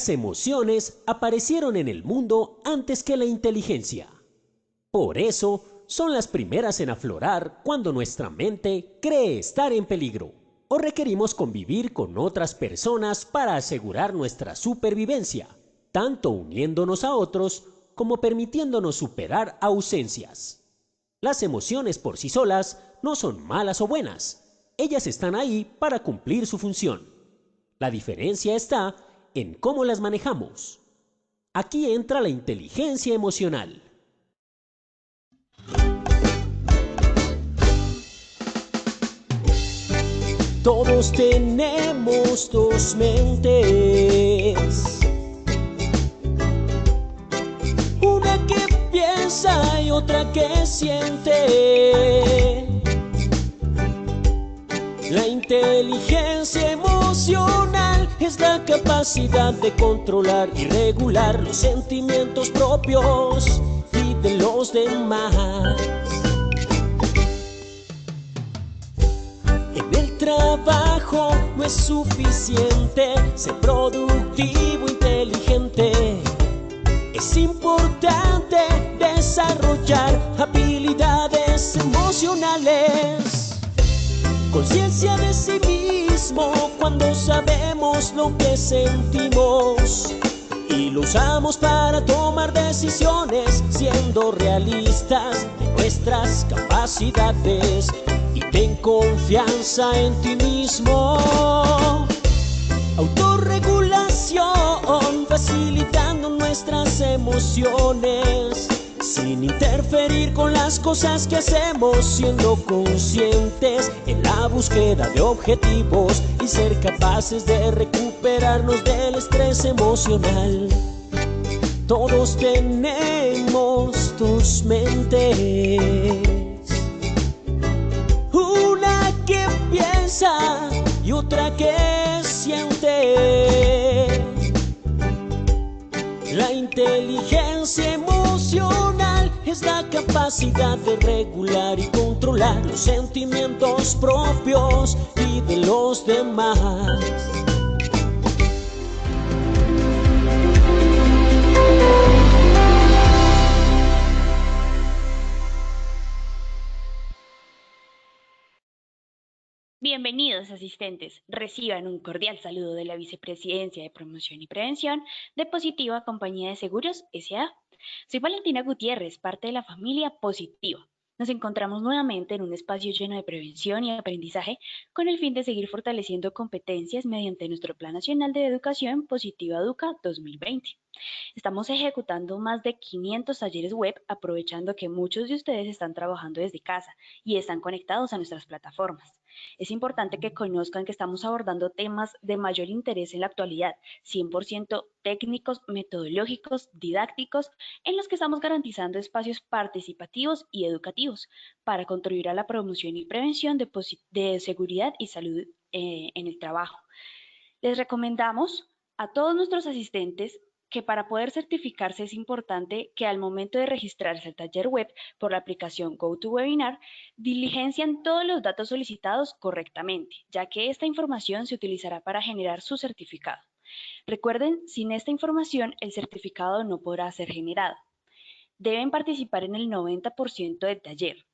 Las emociones aparecieron en el mundo antes que la inteligencia. Por eso, son las primeras en aflorar cuando nuestra mente cree estar en peligro o requerimos convivir con otras personas para asegurar nuestra supervivencia, tanto uniéndonos a otros como permitiéndonos superar ausencias. Las emociones por sí solas no son malas o buenas. Ellas están ahí para cumplir su función. La diferencia está en cómo las manejamos. Aquí entra la inteligencia emocional. Todos tenemos dos mentes, una que piensa y otra que siente. La inteligencia emocional es la capacidad de controlar y regular los sentimientos propios y de los demás. En el trabajo no es suficiente ser productivo, inteligente. Es importante desarrollar habilidades emocionales. Conciencia de sí mismo cuando sabemos lo que sentimos y lo usamos para tomar decisiones siendo realistas de nuestras capacidades. Y ten confianza en ti mismo. Autorregulación, facilitando nuestras emociones, sin interferir con las cosas que hacemos, siendo conscientes en la búsqueda de objetivos y ser capaces de recuperarnos del estrés emocional. Todos tenemos dos mentes, una que piensa y otra que siente. La inteligencia emocional es la capacidad de regular y controlar los sentimientos propios y de los demás. Bienvenidos asistentes, reciban un cordial saludo de la Vicepresidencia de Promoción y Prevención de Positiva Compañía de Seguros S.A. Soy Valentina Gutiérrez, parte de la familia Positiva. Nos encontramos nuevamente en un espacio lleno de prevención y aprendizaje con el fin de seguir fortaleciendo competencias mediante nuestro Plan Nacional de Educación Positiva Educa 2020. Estamos ejecutando más de 500 talleres web aprovechando que muchos de ustedes están trabajando desde casa y están conectados a nuestras plataformas. Es importante que conozcan que estamos abordando temas de mayor interés en la actualidad, 100% técnicos, metodológicos, didácticos, en los que estamos garantizando espacios participativos y educativos para contribuir a la promoción y prevención de seguridad y salud en el trabajo. Les recomendamos a todos nuestros asistentes que para poder certificarse es importante que al momento de registrarse al taller web por la aplicación GoToWebinar, diligencian todos los datos solicitados correctamente, ya que esta información se utilizará para generar su certificado. Recuerden, sin esta información el certificado no podrá ser generado. Deben participar en el 90% del taller.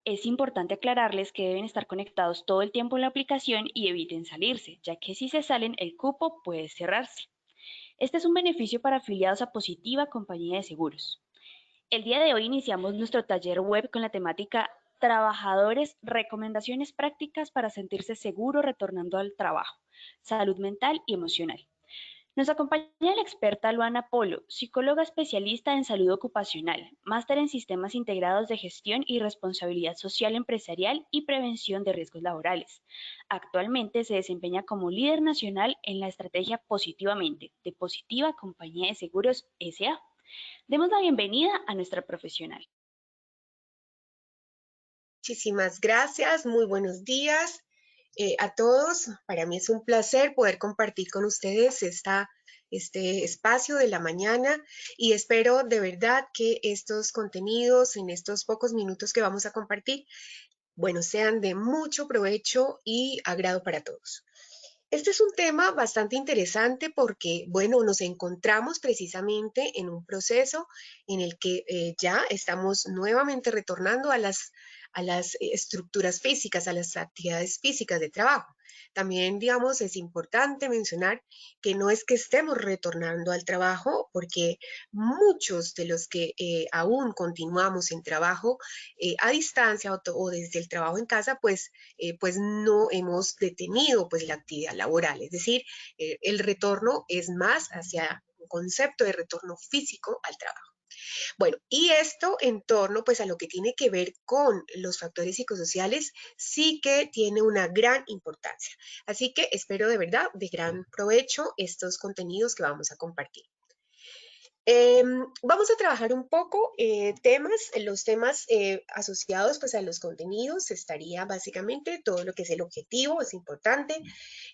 Es importante aclararles que deben estar conectados todo el tiempo en la aplicación y eviten salirse, ya que si se salen el cupo puede cerrarse. Este es un beneficio para afiliados a Positiva Compañía de Seguros. El día de hoy iniciamos nuestro taller web con la temática Trabajadores, recomendaciones prácticas para sentirse seguro retornando al trabajo, salud mental y emocional. Nos acompaña la experta Luana Polo, psicóloga especialista en salud ocupacional, máster en sistemas integrados de gestión y responsabilidad social empresarial y prevención de riesgos laborales. Actualmente se desempeña como líder nacional en la estrategia Positivamente, de Positiva Compañía de Seguros S.A. Demos la bienvenida a nuestra profesional. Muchísimas gracias, muy buenos días a todos. Para mí es un placer poder compartir con ustedes este espacio de la mañana y espero de verdad que estos contenidos en estos pocos minutos que vamos a compartir, bueno, sean de mucho provecho y agrado para todos. Este es un tema bastante interesante porque, bueno, nos encontramos precisamente en un proceso en el que ya estamos nuevamente retornando a las estructuras físicas, a las actividades físicas de trabajo. También, digamos, es importante mencionar que no es que estemos retornando al trabajo, porque muchos de los que aún continuamos en trabajo a distancia o desde el trabajo en casa, pues no hemos detenido pues la actividad laboral. Es decir, el retorno es más hacia un concepto de retorno físico al trabajo. Bueno, y esto en torno pues a lo que tiene que ver con los factores psicosociales sí que tiene una gran importancia. Así que espero de verdad de gran provecho estos contenidos que vamos a compartir. Vamos a trabajar un poco los temas asociados pues a los contenidos, estaría básicamente todo lo que es el objetivo, es importante,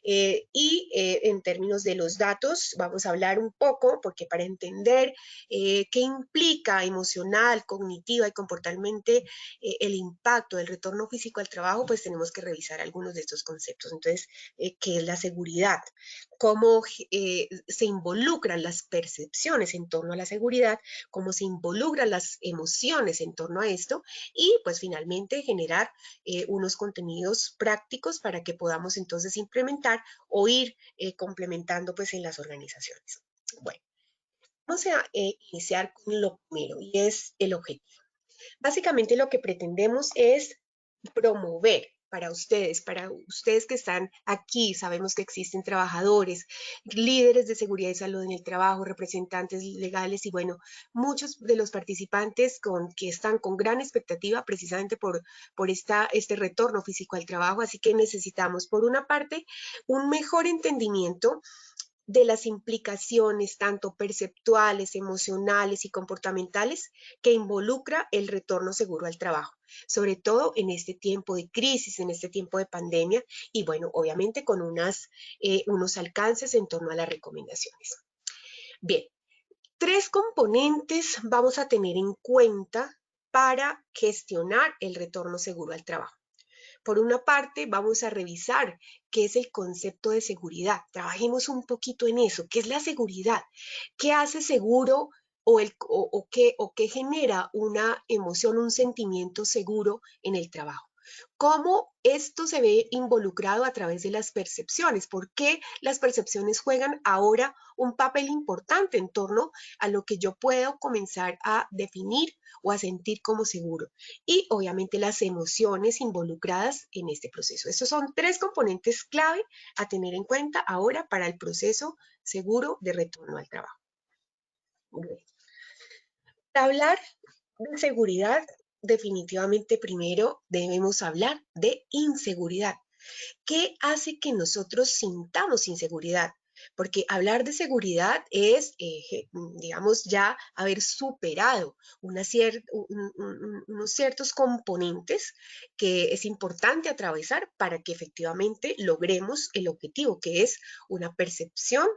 en términos de los datos vamos a hablar un poco, porque para entender qué implica emocional, cognitiva y comportalmente el impacto del retorno físico al trabajo, pues tenemos que revisar algunos de estos conceptos. Entonces, ¿qué es la seguridad? Cómo se involucran las percepciones en torno a la seguridad, cómo se involucran las emociones en torno a esto y pues finalmente generar unos contenidos prácticos para que podamos entonces implementar o ir complementando pues en las organizaciones. Bueno, vamos a iniciar con lo primero y es el objetivo. Básicamente lo que pretendemos es promover para ustedes que están aquí, sabemos que existen trabajadores, líderes de seguridad y salud en el trabajo, representantes legales y bueno, muchos de los participantes que están con gran expectativa precisamente por este retorno físico al trabajo, así que necesitamos por una parte un mejor entendimiento de las implicaciones tanto perceptuales, emocionales y comportamentales que involucra el retorno seguro al trabajo, sobre todo en este tiempo de crisis, en este tiempo de pandemia y bueno, obviamente con unos alcances en torno a las recomendaciones. Bien, tres componentes vamos a tener en cuenta para gestionar el retorno seguro al trabajo. Por una parte, vamos a revisar qué es el concepto de seguridad. Trabajemos un poquito en eso. ¿Qué es la seguridad? ¿Qué hace seguro o qué genera una emoción, un sentimiento seguro en el trabajo? ¿Cómo esto se ve involucrado a través de las percepciones? ¿Por qué las percepciones juegan ahora un papel importante en torno a lo que yo puedo comenzar a definir o a sentir como seguro? Y obviamente las emociones involucradas en este proceso. Estos son tres componentes clave a tener en cuenta ahora para el proceso seguro de retorno al trabajo. Para hablar de seguridad, definitivamente primero debemos hablar de inseguridad. ¿Qué hace que nosotros sintamos inseguridad? Porque hablar de seguridad es, digamos, ya haber superado unos ciertos componentes que es importante atravesar para que efectivamente logremos el objetivo, que es una percepción,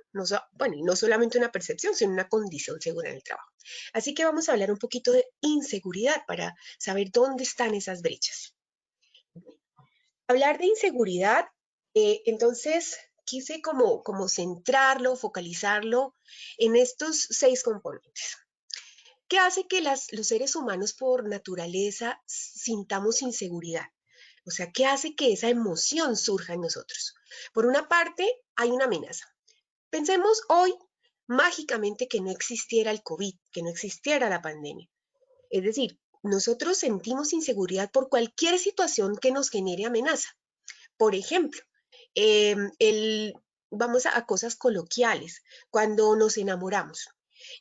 bueno, y no solamente una percepción, sino una condición segura en el trabajo. Así que vamos a hablar un poquito de inseguridad para saber dónde están esas brechas. Hablar de inseguridad, entonces quise como centrarlo, focalizarlo en estos 6 componentes. ¿Qué hace que los seres humanos por naturaleza sintamos inseguridad? O sea, ¿qué hace que esa emoción surja en nosotros? Por una parte, hay una amenaza. Pensemos hoy mágicamente que no existiera el COVID, que no existiera la pandemia. Es decir, nosotros sentimos inseguridad por cualquier situación que nos genere amenaza. Por ejemplo, eh, el, vamos a cosas coloquiales, cuando nos enamoramos.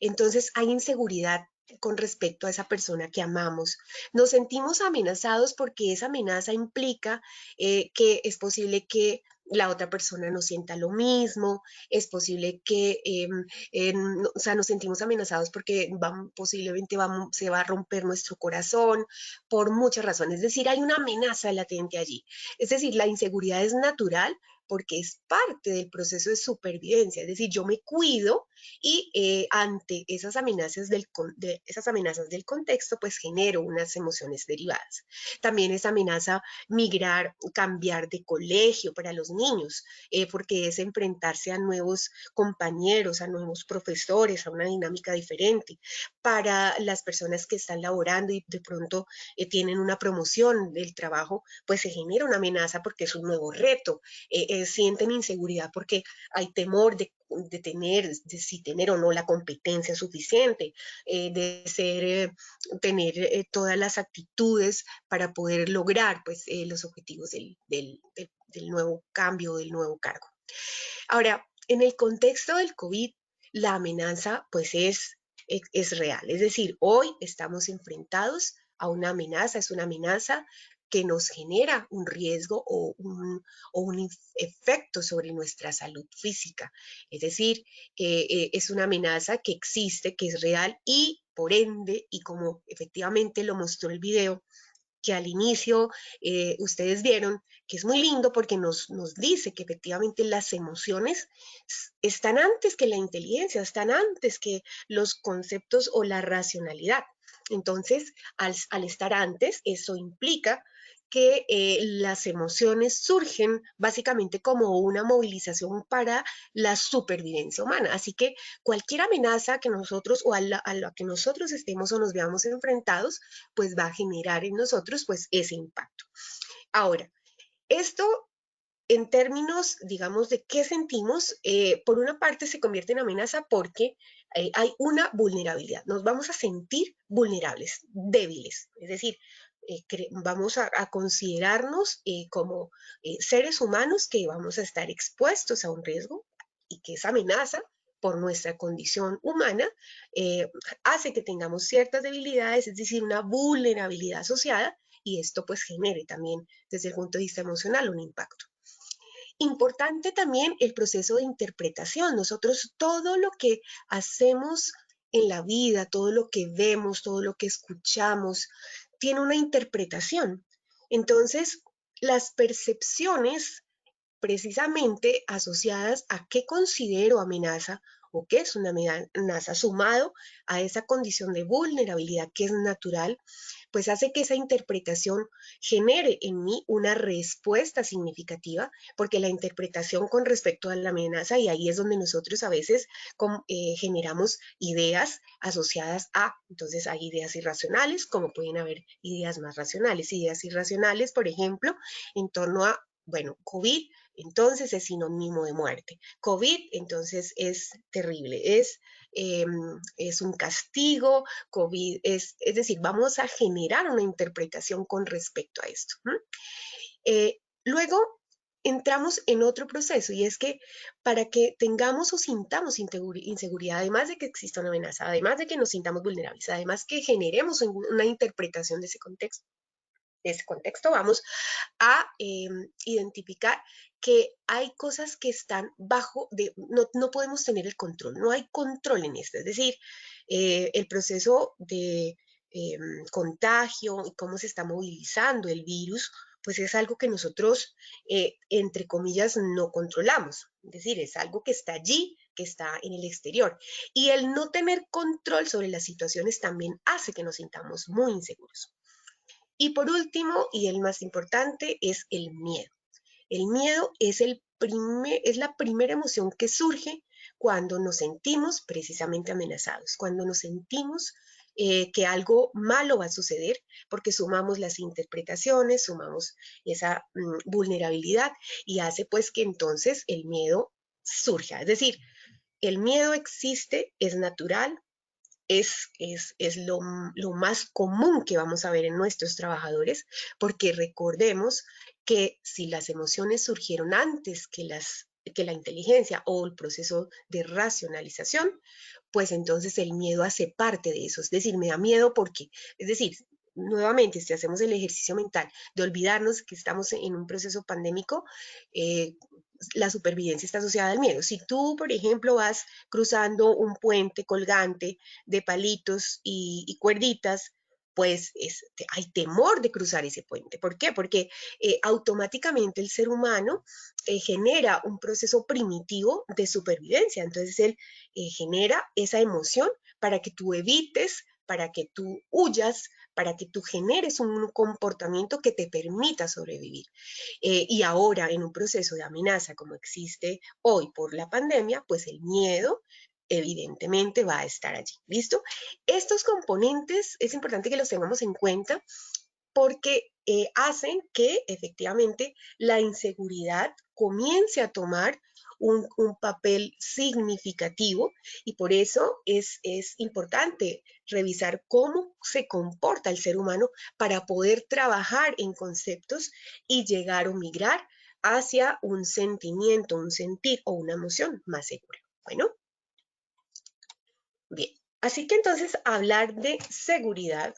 Entonces hay inseguridad con respecto a esa persona que amamos. Nos sentimos amenazados porque esa amenaza implica que es posible que la otra persona no sienta lo mismo, es posible que, o sea, nos sentimos amenazados porque posiblemente se va a romper nuestro corazón por muchas razones. Es decir, hay una amenaza latente allí. Es decir, la inseguridad es natural porque es parte del proceso de supervivencia. Es decir, yo me cuido y ante esas amenazas del contexto, pues genero unas emociones derivadas. También es amenaza migrar, cambiar de colegio para los niños, porque es enfrentarse a nuevos compañeros, a nuevos profesores, a una dinámica diferente. Para las personas que están laborando y de pronto tienen una promoción del trabajo, pues se genera una amenaza porque es un nuevo reto. Sienten inseguridad porque hay temor de tener, de si tener o no la competencia suficiente, de tener todas las actitudes para poder lograr pues los objetivos del nuevo cambio, del nuevo cargo. Ahora, en el contexto del COVID, la amenaza pues es real. Es decir, hoy estamos enfrentados a una amenaza, es una amenaza que nos genera un riesgo o un efecto sobre nuestra salud física. Es decir, es una amenaza que existe, que es real y por ende, y como efectivamente lo mostró el video, que al inicio ustedes vieron, que es muy lindo porque nos dice que efectivamente las emociones están antes que la inteligencia, están antes que los conceptos o la racionalidad. Entonces, al estar antes, eso implica que las emociones surgen básicamente como una movilización para la supervivencia humana. Así que cualquier amenaza que nosotros o a la que nosotros estemos o nos veamos enfrentados, pues va a generar en nosotros pues ese impacto. Ahora, esto en términos, digamos, de qué sentimos, por una parte se convierte en amenaza porque hay una vulnerabilidad. Nos vamos a sentir vulnerables, débiles. Es decir, vamos a considerarnos como seres humanos que vamos a estar expuestos a un riesgo y que esa amenaza por nuestra condición humana, eh, hace que tengamos ciertas debilidades, es decir, una vulnerabilidad asociada, y esto pues genere también desde el punto de vista emocional un impacto. Importante también el proceso de interpretación. Nosotros todo lo que hacemos en la vida, todo lo que vemos, todo lo que escuchamos, tiene una interpretación. Entonces, las percepciones precisamente asociadas a qué considero amenaza o qué es una amenaza, sumado a esa condición de vulnerabilidad que es natural, pues hace que esa interpretación genere en mí una respuesta significativa, porque la interpretación con respecto a la amenaza, y ahí es donde nosotros a veces generamos ideas asociadas a, entonces hay ideas irracionales, como pueden haber ideas más racionales, ideas irracionales, por ejemplo, en torno a, bueno, COVID, entonces es sinónimo de muerte. COVID, entonces es terrible, eh, es un castigo, COVID es decir, vamos a generar una interpretación con respecto a esto. Luego entramos en otro proceso y es que para que tengamos o sintamos inseguridad, además de que exista una amenaza, además de que nos sintamos vulnerables, además que generemos una interpretación de ese contexto, vamos a identificar que hay cosas que están no podemos tener el control, no hay control en esto, es decir, el proceso de eh, contagio y cómo se está movilizando el virus, pues es algo que nosotros, entre comillas, no controlamos, es decir, es algo que está allí, que está en el exterior. Y el no tener control sobre las situaciones también hace que nos sintamos muy inseguros. Y por último, y el más importante, es el miedo. El miedo es la primera emoción que surge cuando nos sentimos precisamente amenazados, cuando nos sentimos que algo malo va a suceder, porque sumamos las interpretaciones, sumamos esa vulnerabilidad y hace pues que entonces el miedo surja. Es decir, el miedo existe, es natural, es lo más común que vamos a ver en nuestros trabajadores, porque recordemos que si las emociones surgieron antes que la inteligencia o el proceso de racionalización, pues entonces el miedo hace parte de eso. Es decir, me da miedo porque, es decir, nuevamente, si hacemos el ejercicio mental de olvidarnos que estamos en un proceso pandémico, eh, la supervivencia está asociada al miedo. Si tú, por ejemplo, vas cruzando un puente colgante de palitos y cuerditas, pues hay temor de cruzar ese puente. ¿Por qué? Porque automáticamente el ser humano genera un proceso primitivo de supervivencia. Entonces él genera esa emoción para que tú evites, para que tú huyas, para que tú generes un comportamiento que te permita sobrevivir. Y ahora en un proceso de amenaza como existe hoy por la pandemia, pues el miedo evidentemente va a estar allí. ¿Listo? Estos componentes es importante que los tengamos en cuenta porque hacen que efectivamente la inseguridad comience a tomar un papel significativo y por eso es importante revisar cómo se comporta el ser humano para poder trabajar en conceptos y llegar o migrar hacia un sentimiento, un sentir o una emoción más segura. Bueno, bien. Así que entonces hablar de seguridad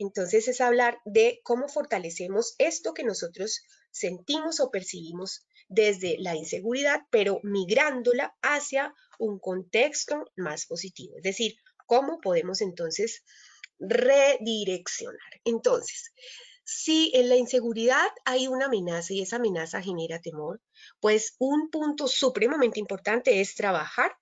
entonces es hablar de cómo fortalecemos esto que nosotros sentimos o percibimos desde la inseguridad, pero migrándola hacia un contexto más positivo. Es decir, cómo podemos entonces redireccionar. Entonces, si en la inseguridad hay una amenaza y esa amenaza genera temor, pues un punto supremamente importante es trabajar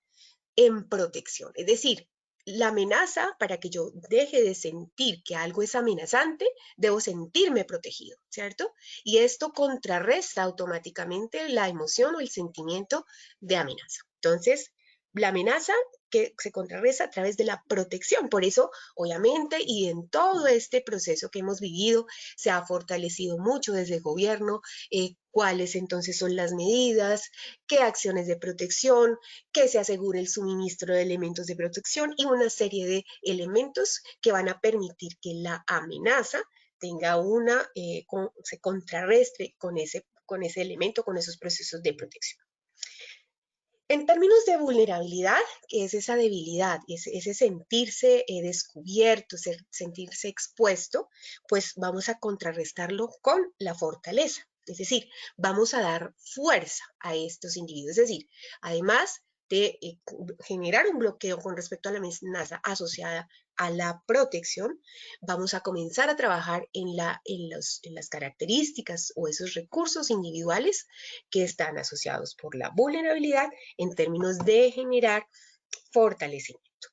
en protección. Es decir, la amenaza, para que yo deje de sentir que algo es amenazante, debo sentirme protegido, ¿cierto? Y esto contrarresta automáticamente la emoción o el sentimiento de amenaza. Entonces, la amenaza que se contrarresta a través de la protección. Por eso, obviamente, y en todo este proceso que hemos vivido, se ha fortalecido mucho desde el gobierno, cuáles entonces son las medidas, qué acciones de protección, que se asegure el suministro de elementos de protección y una serie de elementos que van a permitir que la amenaza tenga se contrarrestre con ese elemento, con esos procesos de protección. En términos de vulnerabilidad, que es esa debilidad, ese sentirse descubierto, sentirse expuesto, pues vamos a contrarrestarlo con la fortaleza. Es decir, vamos a dar fuerza a estos individuos. Es decir, además de generar un bloqueo con respecto a la amenaza asociada a la protección, vamos a comenzar a trabajar en las características o esos recursos individuales que están asociados por la vulnerabilidad en términos de generar fortalecimiento.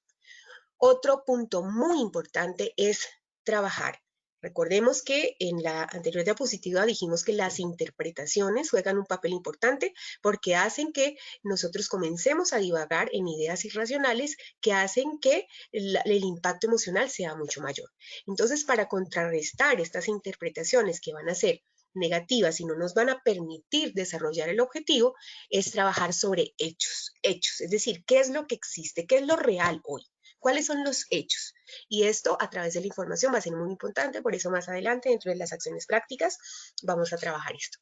Otro punto muy importante es trabajar. Recordemos que en la anterior diapositiva dijimos que las interpretaciones juegan un papel importante porque hacen que nosotros comencemos a divagar en ideas irracionales que hacen que el impacto emocional sea mucho mayor. Entonces, para contrarrestar estas interpretaciones que van a ser negativas y no nos van a permitir desarrollar el objetivo, es trabajar sobre hechos, es decir, qué es lo que existe, qué es lo real hoy. ¿Cuáles son los hechos? Y esto a través de la información va a ser muy importante, por eso más adelante dentro de las acciones prácticas vamos a trabajar esto.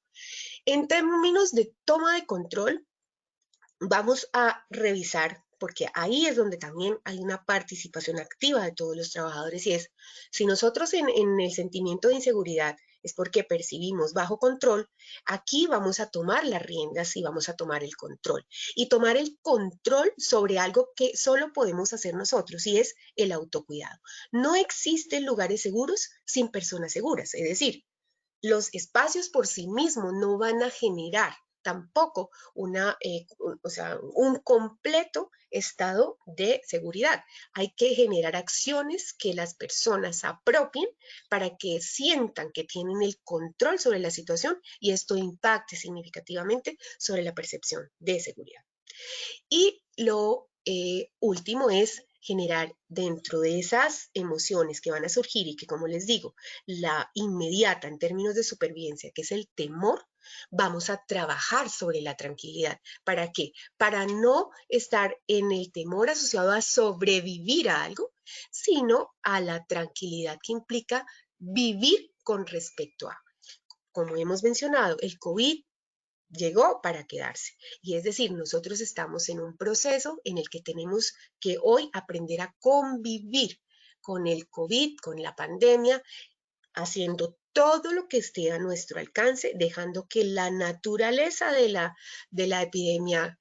En términos de toma de control, vamos a revisar, porque ahí es donde también hay una participación activa de todos los trabajadores y es, si nosotros en el sentimiento de inseguridad es porque percibimos bajo control, aquí vamos a tomar las riendas y vamos a tomar el control. Y tomar el control sobre algo que solo podemos hacer nosotros y es el autocuidado. No existen lugares seguros sin personas seguras, es decir, los espacios por sí mismos no van a generar tampoco un completo estado de seguridad. Hay que generar acciones que las personas apropien para que sientan que tienen el control sobre la situación y esto impacte significativamente sobre la percepción de seguridad. Y lo último es generar dentro de esas emociones que van a surgir y que, como les digo, la inmediata en términos de supervivencia, que es el temor, vamos a trabajar sobre la tranquilidad. ¿Para qué? Para no estar en el temor asociado a sobrevivir a algo, sino a la tranquilidad que implica vivir con respecto a. Como hemos mencionado, el COVID llegó para quedarse. Y es decir, nosotros estamos en un proceso en el que tenemos que hoy aprender a convivir con el COVID, con la pandemia, haciendo todo lo que esté a nuestro alcance, dejando que la naturaleza de la epidemia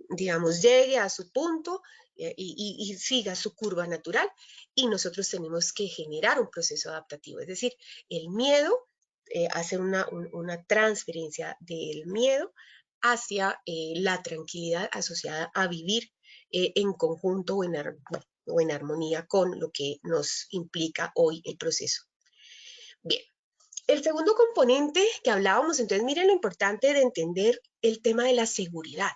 digamos, llegue a su punto y siga su curva natural, y nosotros tenemos que generar un proceso adaptativo, es decir, el miedo, hacer una transferencia del miedo hacia la tranquilidad asociada a vivir en conjunto o en armonía con lo que nos implica hoy el proceso. Bien, el segundo componente que hablábamos, entonces miren lo importante de entender el tema de la seguridad,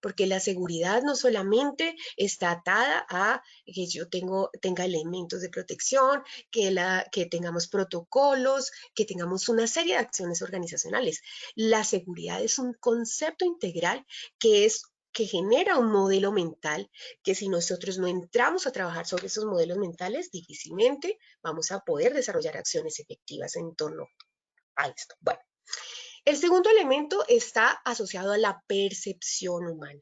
porque la seguridad no solamente está atada a que yo tenga elementos de protección, que tengamos protocolos, que tengamos una serie de acciones organizacionales. La seguridad es un concepto integral que genera un modelo mental, que si nosotros no entramos a trabajar sobre esos modelos mentales, difícilmente vamos a poder desarrollar acciones efectivas en torno a esto. Bueno, el segundo elemento está asociado a la percepción humana.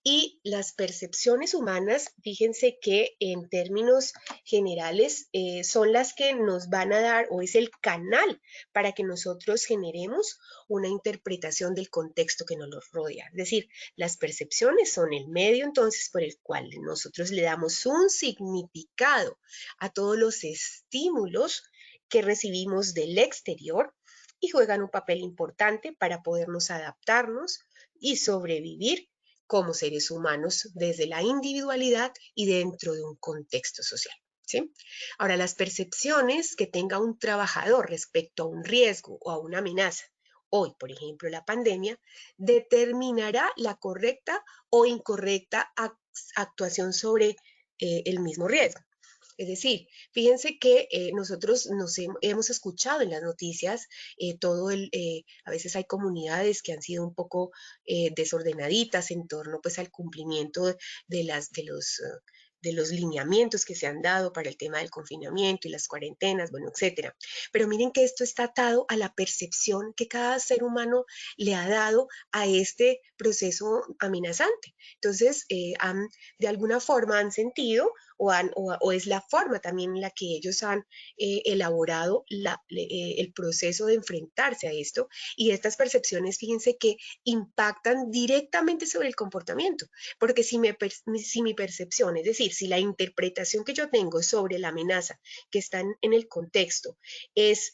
Y las percepciones humanas, fíjense que en términos generales son las que nos van a dar, o es el canal para que nosotros generemos una interpretación del contexto que nos rodea. Es decir, las percepciones son el medio entonces por el cual nosotros le damos un significado a todos los estímulos que recibimos del exterior y juegan un papel importante para podernos adaptarnos y sobrevivir como seres humanos desde la individualidad y dentro de un contexto social. ¿Sí? Ahora, las percepciones que tenga un trabajador respecto a un riesgo o a una amenaza, hoy, por ejemplo, la pandemia, determinará la correcta o incorrecta actuación sobre el mismo riesgo. Es decir, fíjense que nosotros hemos escuchado en las noticias a veces hay comunidades que han sido un poco desordenaditas en torno pues al cumplimiento de los lineamientos que se han dado para el tema del confinamiento y las cuarentenas, bueno, etcétera. Pero miren que esto está atado a la percepción que cada ser humano le ha dado a este proceso amenazante. Entonces, de alguna forma han sentido o es la forma también en la que ellos han elaborado el proceso de enfrentarse a esto, y estas percepciones, fíjense que impactan directamente sobre el comportamiento, porque si mi percepción, es decir, si la interpretación que yo tengo sobre la amenaza que está en el contexto es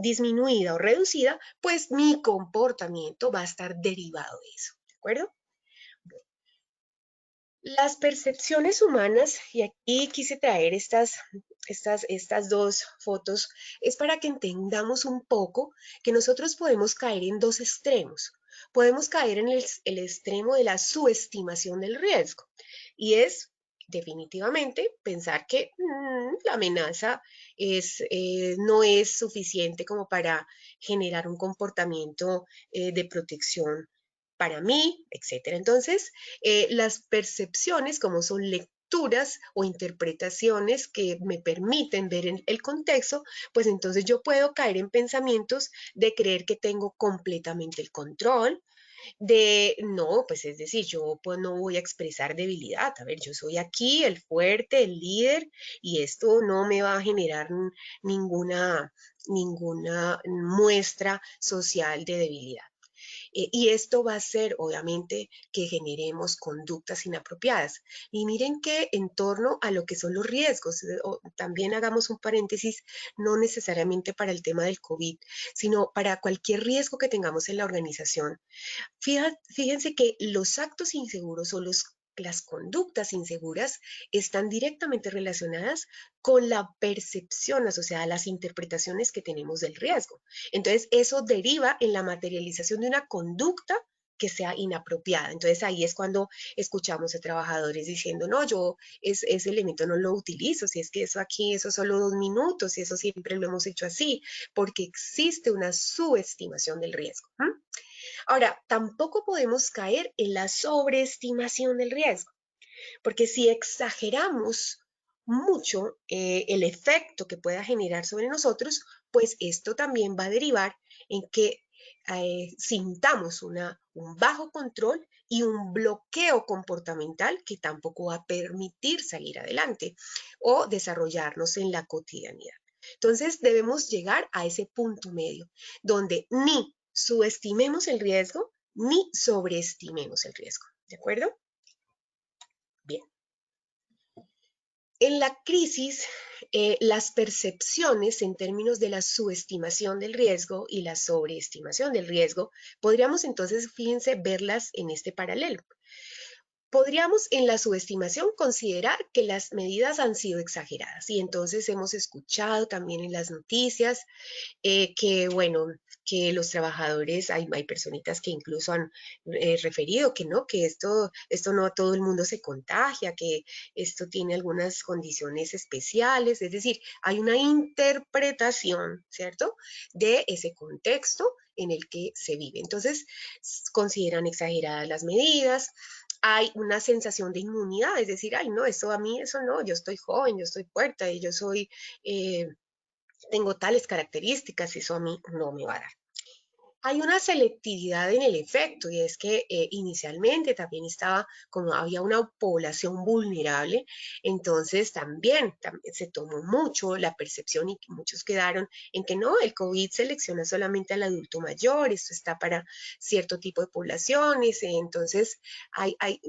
disminuida o reducida, pues mi comportamiento va a estar derivado de eso, ¿de acuerdo? Las percepciones humanas, y aquí quise traer estas dos fotos, es para que entendamos un poco que nosotros podemos caer en dos extremos. Podemos caer en el extremo de la subestimación del riesgo, y es definitivamente pensar que la amenaza no es suficiente como para generar un comportamiento de protección para mí, etcétera. Entonces, las percepciones, como son lecturas o interpretaciones que me permiten ver el contexto, pues entonces yo puedo caer en pensamientos de creer que tengo completamente el control, de no, pues es decir, yo pues no voy a expresar debilidad. A ver, yo soy aquí el fuerte, el líder, y esto no me va a generar ninguna muestra social de debilidad. Y esto va a ser, obviamente, que generemos conductas inapropiadas. Y miren que en torno a lo que son los riesgos, también hagamos un paréntesis, no necesariamente para el tema del COVID, sino para cualquier riesgo que tengamos en la organización. Fíjense que los actos inseguros o las conductas inseguras están directamente relacionadas con la percepción asociada a las interpretaciones que tenemos del riesgo. Entonces, eso deriva en la materialización de una conducta que sea inapropiada. Entonces, ahí es cuando escuchamos a trabajadores diciendo, no, yo ese elemento no lo utilizo, si es que eso aquí, eso solo 2 minutos, y eso siempre lo hemos hecho así, porque existe una subestimación del riesgo. Ahora, tampoco podemos caer en la sobreestimación del riesgo, porque si exageramos mucho el efecto que pueda generar sobre nosotros, pues esto también va a derivar en que sintamos un bajo control y un bloqueo comportamental que tampoco va a permitir salir adelante o desarrollarnos en la cotidianidad. Entonces debemos llegar a ese punto medio donde ni subestimemos el riesgo ni sobreestimemos el riesgo. ¿De acuerdo? Bien. En la crisis, las percepciones en términos de la subestimación del riesgo y la sobreestimación del riesgo, podríamos entonces, fíjense, verlas en este paralelo. Podríamos en la subestimación considerar que las medidas han sido exageradas y entonces hemos escuchado también en las noticias que, bueno, que los trabajadores, hay personitas que incluso han referido que no, que esto no a todo el mundo se contagia, que esto tiene algunas condiciones especiales, es decir, hay una interpretación, ¿cierto?, de ese contexto en el que se vive. Entonces, consideran exageradas las medidas, hay una sensación de inmunidad, es decir, ay, no, eso a mí, eso no, yo estoy joven, yo estoy fuerte, yo soy, tengo tales características, eso a mí no me va a dar. Hay una selectividad en el efecto y es que inicialmente también estaba, como había una población vulnerable, entonces también se tomó mucho la percepción y muchos quedaron en que no, el COVID selecciona solamente al adulto mayor, esto está para cierto tipo de poblaciones, entonces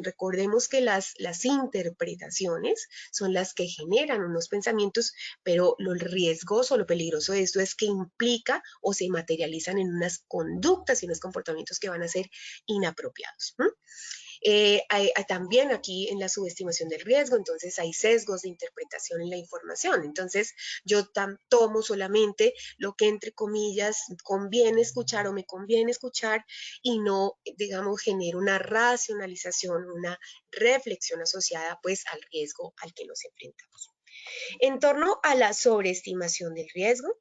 recordemos que las interpretaciones son las que generan unos pensamientos, pero lo riesgoso, lo peligroso de esto es que implica o se materializan en unas conductas y unos comportamientos que van a ser inapropiados. Hay también aquí en la subestimación del riesgo, entonces hay sesgos de interpretación en la información. Entonces yo tomo solamente lo que entre comillas conviene escuchar o me conviene escuchar y no, digamos, genero una racionalización, una reflexión asociada pues al riesgo al que nos enfrentamos. En torno a la sobreestimación del riesgo,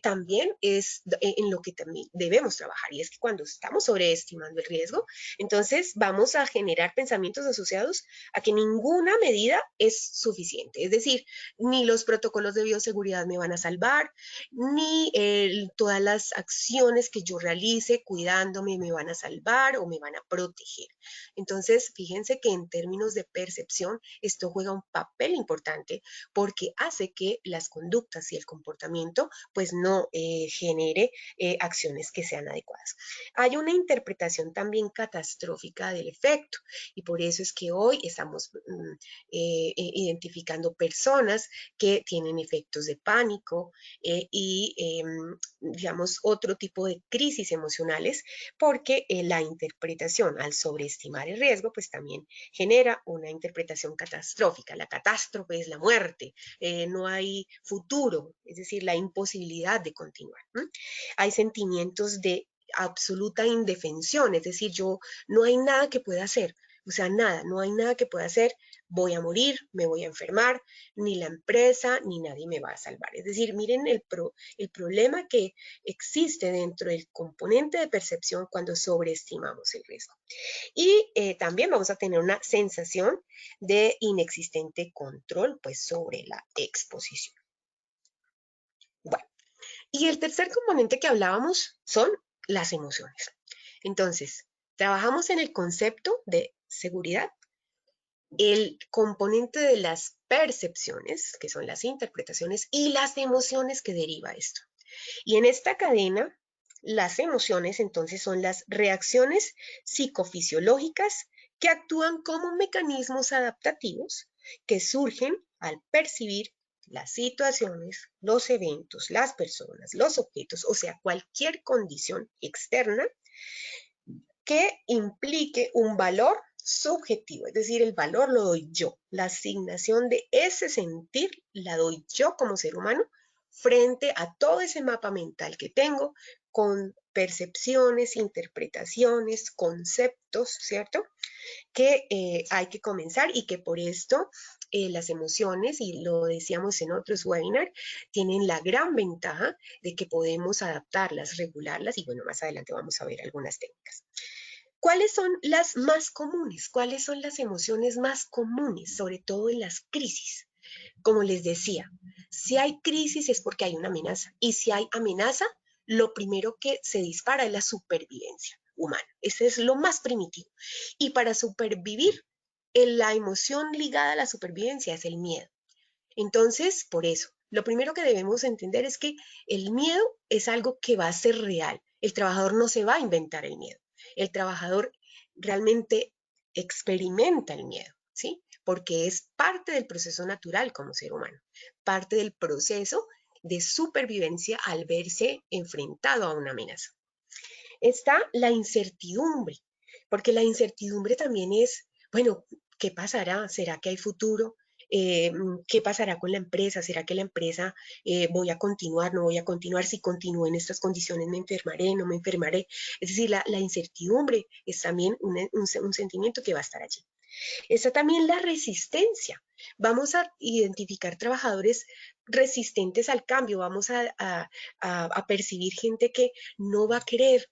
también es en lo que también debemos trabajar y es que cuando estamos sobreestimando el riesgo, entonces vamos a generar pensamientos asociados a que ninguna medida es suficiente, es decir, ni los protocolos de bioseguridad me van a salvar, ni todas las acciones que yo realice cuidándome me van a salvar o me van a proteger. Entonces, fíjense que en términos de percepción, esto juega un papel importante porque hace que las conductas y el comportamiento pues no genere acciones que sean adecuadas. Hay una interpretación también catastrófica del efecto y por eso es que hoy estamos identificando personas que tienen efectos de pánico y digamos otro tipo de crisis emocionales porque la interpretación al sobreestimar el riesgo pues también genera una interpretación catastrófica. La catástrofe es la muerte, no hay futuro, es decir, la imposibilidad de continuar. Hay sentimientos de absoluta indefensión, es decir, yo no hay nada que pueda hacer, o sea, nada, no hay nada que pueda hacer, voy a morir, me voy a enfermar, ni la empresa, ni nadie me va a salvar. Es decir, miren el problema que existe dentro del componente de percepción cuando sobreestimamos el riesgo. Y también vamos a tener una sensación de inexistente control pues, sobre la exposición. Bueno, y el tercer componente que hablábamos son las emociones. Entonces, trabajamos en el concepto de seguridad, el componente de las percepciones, que son las interpretaciones, y las emociones que deriva esto. Y en esta cadena, las emociones entonces son las reacciones psicofisiológicas que actúan como mecanismos adaptativos que surgen al percibir las situaciones, los eventos, las personas, los objetos, o sea, cualquier condición externa que implique un valor subjetivo, es decir, el valor lo doy yo, la asignación de ese sentir la doy yo como ser humano frente a todo ese mapa mental que tengo con percepciones, interpretaciones, conceptos, ¿cierto? Que hay que comenzar y que por esto las emociones, y lo decíamos en otros webinars, tienen la gran ventaja de que podemos adaptarlas, regularlas y bueno, más adelante vamos a ver algunas técnicas. ¿Cuáles son las más comunes? ¿Cuáles son las emociones más comunes, sobre todo en las crisis? Como les decía, si hay crisis es porque hay una amenaza y si hay amenaza, lo primero que se dispara es la supervivencia humana. Ese es lo más primitivo. Y para supervivir, la emoción ligada a la supervivencia es el miedo. Entonces, por eso, lo primero que debemos entender es que el miedo es algo que va a ser real. El trabajador no se va a inventar el miedo. El trabajador realmente experimenta el miedo, ¿sí? Porque es parte del proceso natural como ser humano, parte del proceso de supervivencia al verse enfrentado a una amenaza. Está la incertidumbre, porque la incertidumbre también es, bueno, ¿qué pasará? ¿Será que hay futuro? ¿Qué pasará con la empresa? ¿Será que la empresa voy a continuar, no voy a continuar? Si continúo en estas condiciones, ¿me enfermaré, no me enfermaré? Es decir, la incertidumbre es también un sentimiento que va a estar allí. Está también la resistencia. Vamos a identificar trabajadores resistentes al cambio, vamos a percibir gente que no va a querer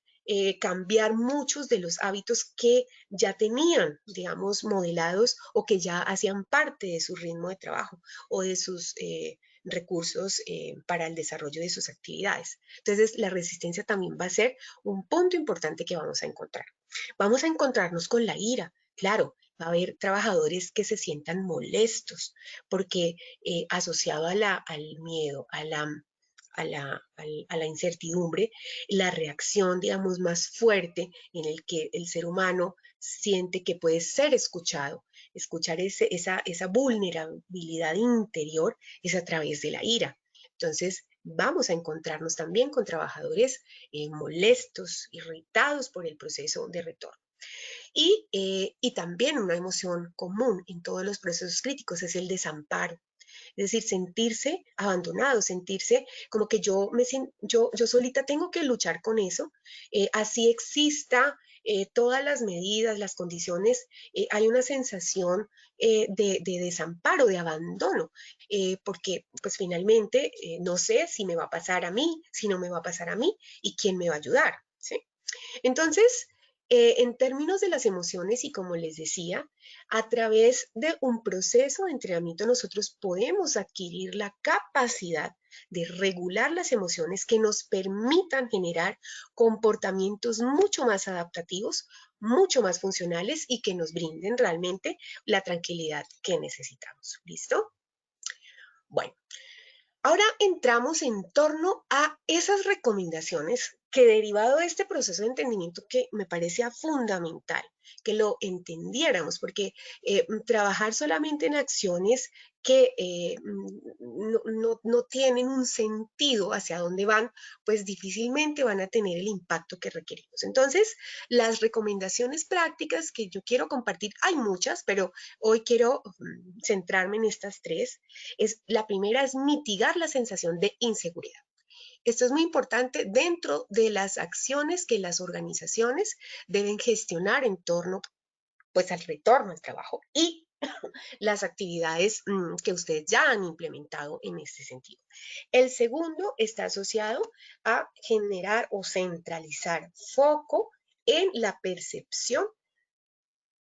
cambiar muchos de los hábitos que ya tenían, digamos, modelados o que ya hacían parte de su ritmo de trabajo o de sus recursos para el desarrollo de sus actividades. Entonces, la resistencia también va a ser un punto importante que vamos a encontrar. Vamos a encontrarnos con la ira, claro. Va a haber trabajadores que se sientan molestos porque asociado al miedo, a la incertidumbre, la reacción, digamos, más fuerte en el que el ser humano siente que puede ser escuchado, escuchar esa vulnerabilidad interior es a través de la ira. Entonces, vamos a encontrarnos también con trabajadores molestos, irritados por el proceso de retorno. Y también una emoción común en todos los procesos críticos es el desamparo. Es decir, sentirse abandonado, sentirse como que yo solita tengo que luchar con eso, así exista todas las medidas, las condiciones, hay una sensación de desamparo, de abandono, porque pues finalmente no sé si me va a pasar a mí, si no me va a pasar a mí y quién me va a ayudar, ¿sí? Entonces, en términos de las emociones, y como les decía, a través de un proceso de entrenamiento nosotros podemos adquirir la capacidad de regular las emociones que nos permitan generar comportamientos mucho más adaptativos, mucho más funcionales y que nos brinden realmente la tranquilidad que necesitamos. ¿Listo? Bueno, ahora entramos en torno a esas recomendaciones que derivado de este proceso de entendimiento que me parecía fundamental que lo entendiéramos, porque trabajar solamente en acciones que no tienen un sentido hacia dónde van, pues difícilmente van a tener el impacto que requerimos. Entonces, las recomendaciones prácticas que yo quiero compartir, hay muchas, pero hoy quiero centrarme en estas tres. La primera es mitigar la sensación de inseguridad. Esto es muy importante dentro de las acciones que las organizaciones deben gestionar en torno pues al retorno al trabajo y las actividades que ustedes ya han implementado en este sentido. El segundo está asociado a generar o centralizar foco en la percepción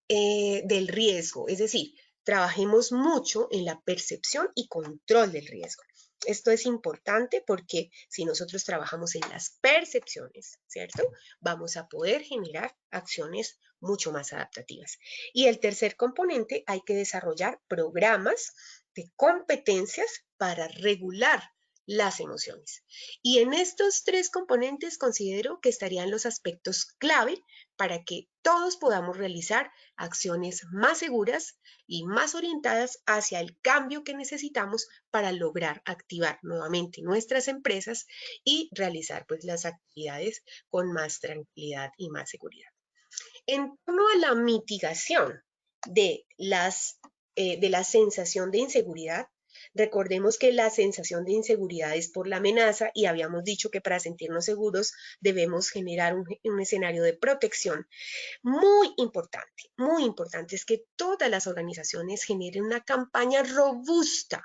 del riesgo, es decir, trabajemos mucho en la percepción y control del riesgo. Esto es importante porque si nosotros trabajamos en las percepciones, ¿cierto? Vamos a poder generar acciones mucho más adaptativas. Y el tercer componente, hay que desarrollar programas de competencias para regular las emociones. Y en estos tres componentes considero que estarían los aspectos clave para que todos podamos realizar acciones más seguras y más orientadas hacia el cambio que necesitamos para lograr activar nuevamente nuestras empresas y realizar pues las actividades con más tranquilidad y más seguridad. En torno a la mitigación de la sensación de inseguridad, recordemos que la sensación de inseguridad es por la amenaza y habíamos dicho que para sentirnos seguros debemos generar un escenario de protección. Muy importante es que todas las organizaciones generen una campaña robusta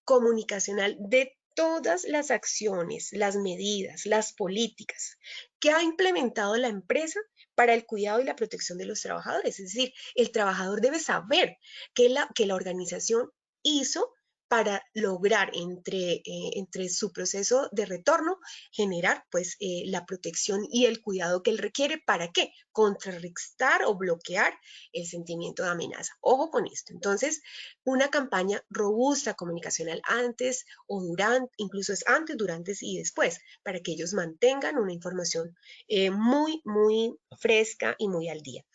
comunicacional de todas las acciones, las medidas, las políticas que ha implementado la empresa para el cuidado y la protección de los trabajadores. Es decir, el trabajador debe saber que la organización hizo para lograr entre su proceso de retorno generar pues la protección y el cuidado que él requiere. ¿Para qué? Contrarrestar o bloquear el sentimiento de amenaza. Ojo con esto. Entonces, una campaña robusta comunicacional antes o durante, incluso es antes, durante y después, para que ellos mantengan una información muy fresca y muy al día.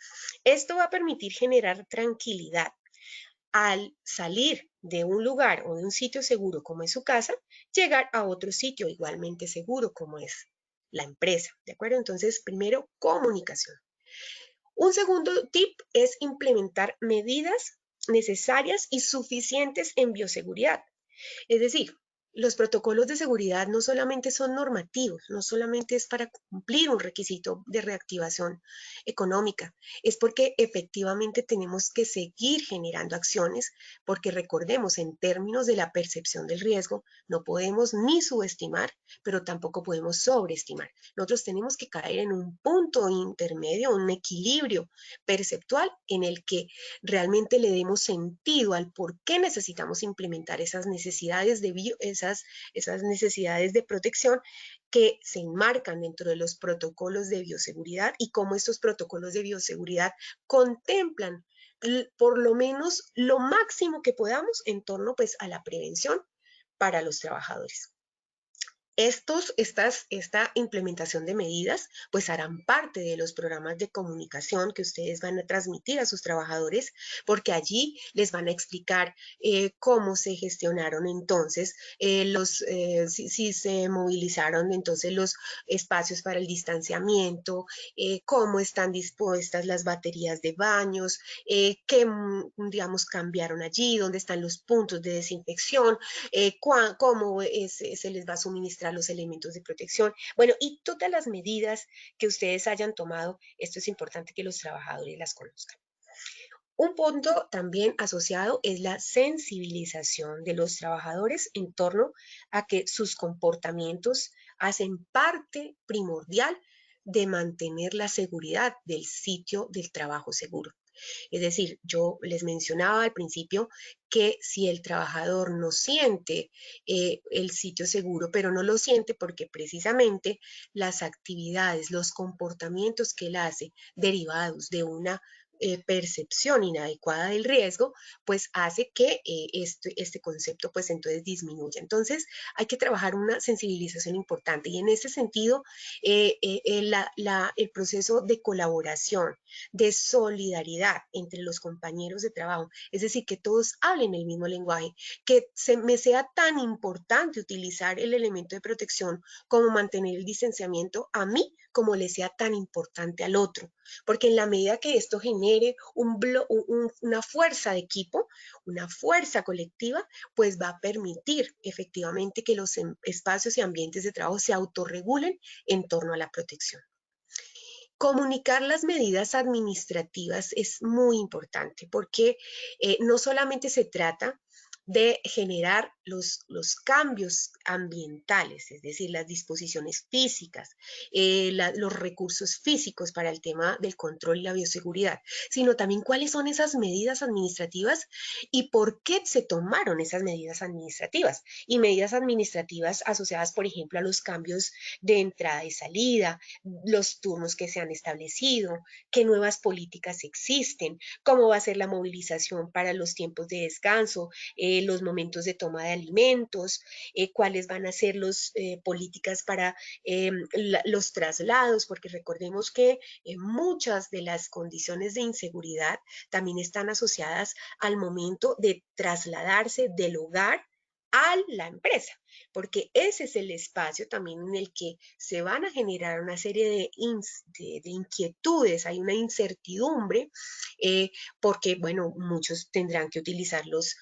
Esto va a permitir generar tranquilidad al salir de un lugar o de un sitio seguro como es su casa, llegar a otro sitio igualmente seguro como es la empresa, ¿de acuerdo? Entonces, primero, comunicación. Un segundo tip es implementar medidas necesarias y suficientes en bioseguridad. Es decir, los protocolos de seguridad no solamente son normativos, no solamente es para cumplir un requisito de reactivación económica, es porque efectivamente tenemos que seguir generando acciones, porque recordemos, en términos de la percepción del riesgo, no podemos ni subestimar, pero tampoco podemos sobreestimar. Nosotros tenemos que caer en un punto intermedio, un equilibrio perceptual en el que realmente le demos sentido al por qué necesitamos implementar esas necesidades esas necesidades de protección que se enmarcan dentro de los protocolos de bioseguridad y cómo estos protocolos de bioseguridad contemplan por lo menos lo máximo que podamos en torno pues a la prevención para los trabajadores. Esta implementación de medidas pues harán parte de los programas de comunicación que ustedes van a transmitir a sus trabajadores, porque allí les van a explicar cómo se gestionaron entonces si se movilizaron entonces los espacios para el distanciamiento, cómo están dispuestas las baterías de baños, qué digamos cambiaron allí, dónde están los puntos de desinfección, cómo se les va a suministrar los elementos de protección. Bueno, y todas las medidas que ustedes hayan tomado, esto es importante que los trabajadores las conozcan. Un punto también asociado es la sensibilización de los trabajadores en torno a que sus comportamientos hacen parte primordial de mantener la seguridad del sitio del trabajo seguro. Es decir, yo les mencionaba al principio que si el trabajador no siente el sitio seguro, pero no lo siente porque precisamente las actividades, los comportamientos que él hace derivados de una percepción inadecuada del riesgo, pues hace que este concepto pues entonces disminuya. Entonces hay que trabajar una sensibilización importante y en ese sentido el proceso de colaboración, de solidaridad entre los compañeros de trabajo, es decir, que todos hablen el mismo lenguaje, que me sea tan importante utilizar el elemento de protección como mantener el distanciamiento a mí, como le sea tan importante al otro, porque en la medida que esto genere una fuerza de equipo, una fuerza colectiva, pues va a permitir efectivamente que los espacios y ambientes de trabajo se autorregulen en torno a la protección. Comunicar las medidas administrativas es muy importante porque no solamente se trata de generar los cambios ambientales, es decir, las disposiciones físicas, los recursos físicos para el tema del control y la bioseguridad, sino también cuáles son esas medidas administrativas y por qué se tomaron esas medidas administrativas. Y medidas administrativas asociadas, por ejemplo, a los cambios de entrada y salida, los turnos que se han establecido, qué nuevas políticas existen, cómo va a ser la movilización para los tiempos de descanso, los momentos de toma de alimentos, cuáles van a ser las políticas para los traslados, porque recordemos que muchas de las condiciones de inseguridad también están asociadas al momento de trasladarse del hogar a la empresa, porque ese es el espacio también en el que se van a generar una serie de inquietudes, hay una incertidumbre, porque, bueno, muchos tendrán que utilizar los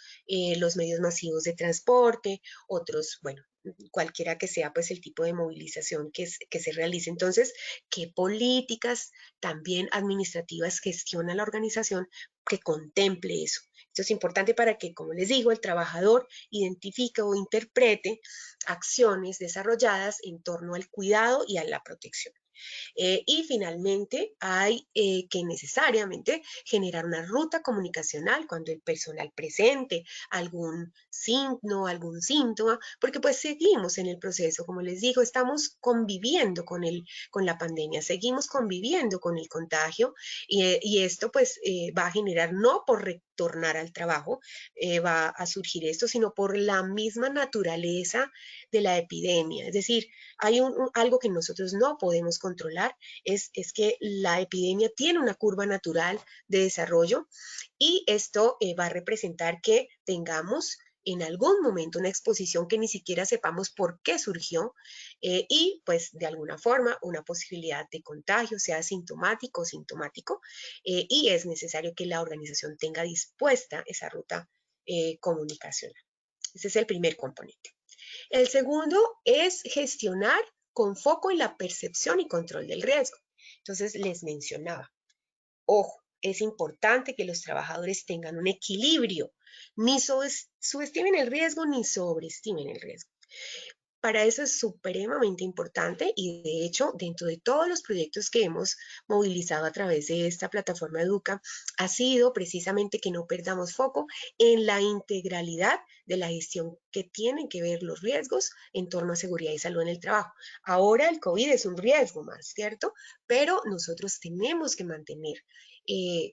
medios masivos de transporte, otros, bueno, cualquiera que sea pues el tipo de movilización que se realice. Entonces, ¿qué políticas también administrativas gestiona la organización que contemple eso? Esto es importante para que, como les digo, el trabajador identifique o interprete acciones desarrolladas en torno al cuidado y a la protección. Y finalmente hay que necesariamente generar una ruta comunicacional cuando el personal presente algún signo, algún síntoma, porque pues seguimos en el proceso, como les digo, estamos conviviendo con la pandemia, seguimos conviviendo con el contagio y esto pues va a generar no por retornar al trabajo, va a surgir esto, sino por la misma naturaleza de la epidemia. Es decir, hay algo que nosotros no podemos controlar, es que la epidemia tiene una curva natural de desarrollo y esto va a representar que tengamos en algún momento una exposición que ni siquiera sepamos por qué surgió y pues de alguna forma una posibilidad de contagio, sea sintomático o sintomático, y es necesario que la organización tenga dispuesta esa ruta comunicacional. Ese es el primer componente. El segundo es gestionar con foco en la percepción y control del riesgo. Entonces les mencionaba, ojo, es importante que los trabajadores tengan un equilibrio, ni subestimen el riesgo ni sobreestimen el riesgo. Para eso es supremamente importante y de hecho dentro de todos los proyectos que hemos movilizado a través de esta plataforma Educa ha sido precisamente que no perdamos foco en la integralidad de la gestión que tienen que ver los riesgos en torno a seguridad y salud en el trabajo. Ahora el COVID es un riesgo más, ¿cierto? Pero nosotros tenemos que mantener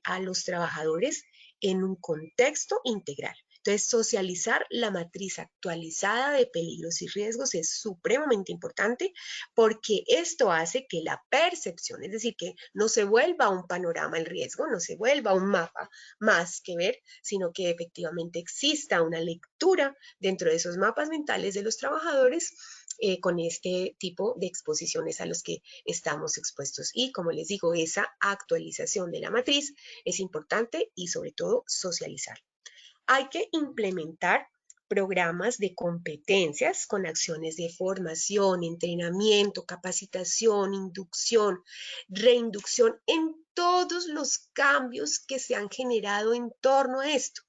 a los trabajadores en un contexto integral. Entonces, socializar la matriz actualizada de peligros y riesgos es supremamente importante porque esto hace que la percepción, es decir, que no se vuelva un panorama el riesgo, no se vuelva un mapa más que ver, sino que efectivamente exista una lectura dentro de esos mapas mentales de los trabajadores con este tipo de exposiciones a los que estamos expuestos. Y como les digo, esa actualización de la matriz es importante y sobre todo socializar. Hay que implementar programas de competencias con acciones de formación, entrenamiento, capacitación, inducción, reinducción en todos los cambios que se han generado en torno a esto.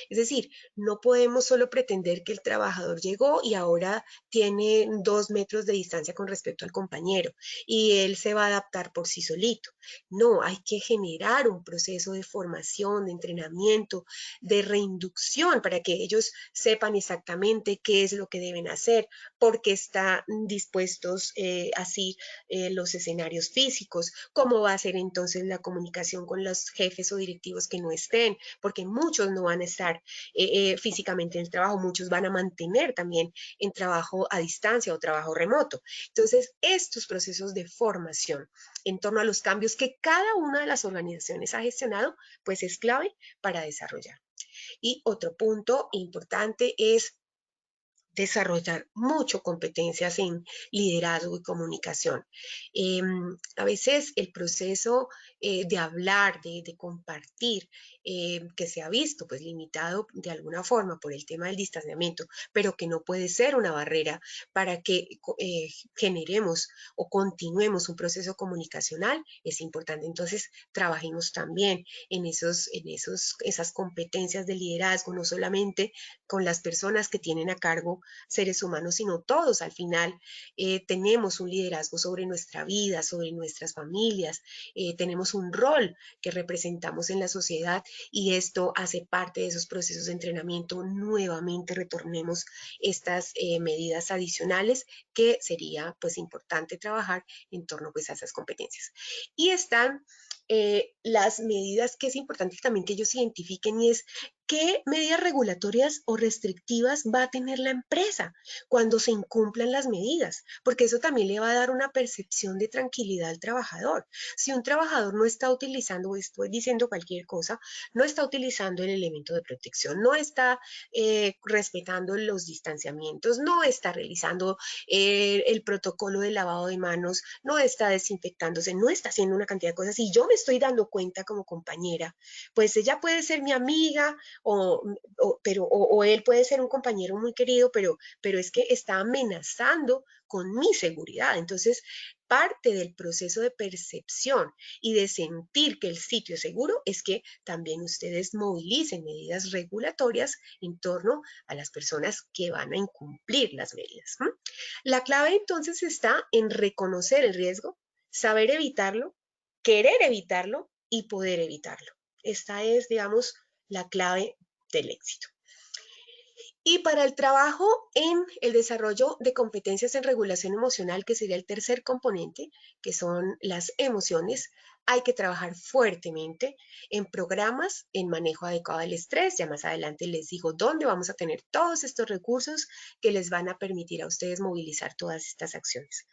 Es decir, no podemos solo pretender que el trabajador llegó y ahora tiene 2 metros de distancia con respecto al compañero y él se va a adaptar por sí solito. No, hay que generar un proceso de formación, de entrenamiento, de reinducción para que ellos sepan exactamente qué es lo que deben hacer, porque están dispuestos así los escenarios físicos, cómo va a ser entonces la comunicación con los jefes o directivos que no estén, porque muchos no van a estar físicamente en el trabajo, muchos van a mantener también en trabajo a distancia o trabajo remoto. Entonces, estos procesos de formación en torno a los cambios que cada una de las organizaciones ha gestionado, pues es clave para desarrollar. Y otro punto importante es desarrollar mucho competencias en liderazgo y comunicación. A veces el proceso de hablar, de compartir, que se ha visto pues limitado de alguna forma por el tema del distanciamiento, pero que no puede ser una barrera para que generemos o continuemos un proceso comunicacional, es importante. Entonces, trabajemos también en esas competencias de liderazgo, no solamente con las personas que tienen a cargo seres humanos, sino todos al final tenemos un liderazgo sobre nuestra vida, sobre nuestras familias, tenemos un rol que representamos en la sociedad y esto hace parte de esos procesos de entrenamiento. Nuevamente retornemos estas medidas adicionales que sería pues importante trabajar en torno pues a esas competencias. Y están las medidas que es importante también que ellos identifiquen y es qué medidas regulatorias o restrictivas va a tener la empresa cuando se incumplan las medidas, porque eso también le va a dar una percepción de tranquilidad al trabajador. Si un trabajador no está utilizando, estoy diciendo cualquier cosa, no está utilizando el elemento de protección, no está respetando los distanciamientos, no está realizando el protocolo de lavado de manos, no está desinfectándose, no está haciendo una cantidad de cosas y yo me estoy dando cuenta como compañera, pues ella puede ser mi amiga, o él puede ser un compañero muy querido, pero es que está amenazando con mi seguridad. Entonces, parte del proceso de percepción y de sentir que el sitio es seguro es que también ustedes movilicen medidas regulatorias en torno a las personas que van a incumplir las medidas. La clave entonces está en reconocer el riesgo, saber evitarlo, querer evitarlo y poder evitarlo. Esta es, digamos, la clave del éxito. Y para el trabajo en el desarrollo de competencias en regulación emocional, que sería el tercer componente, que son las emociones, hay que trabajar fuertemente en programas en manejo adecuado del estrés. Ya más adelante les digo dónde vamos a tener todos estos recursos que les van a permitir a ustedes movilizar todas estas acciones.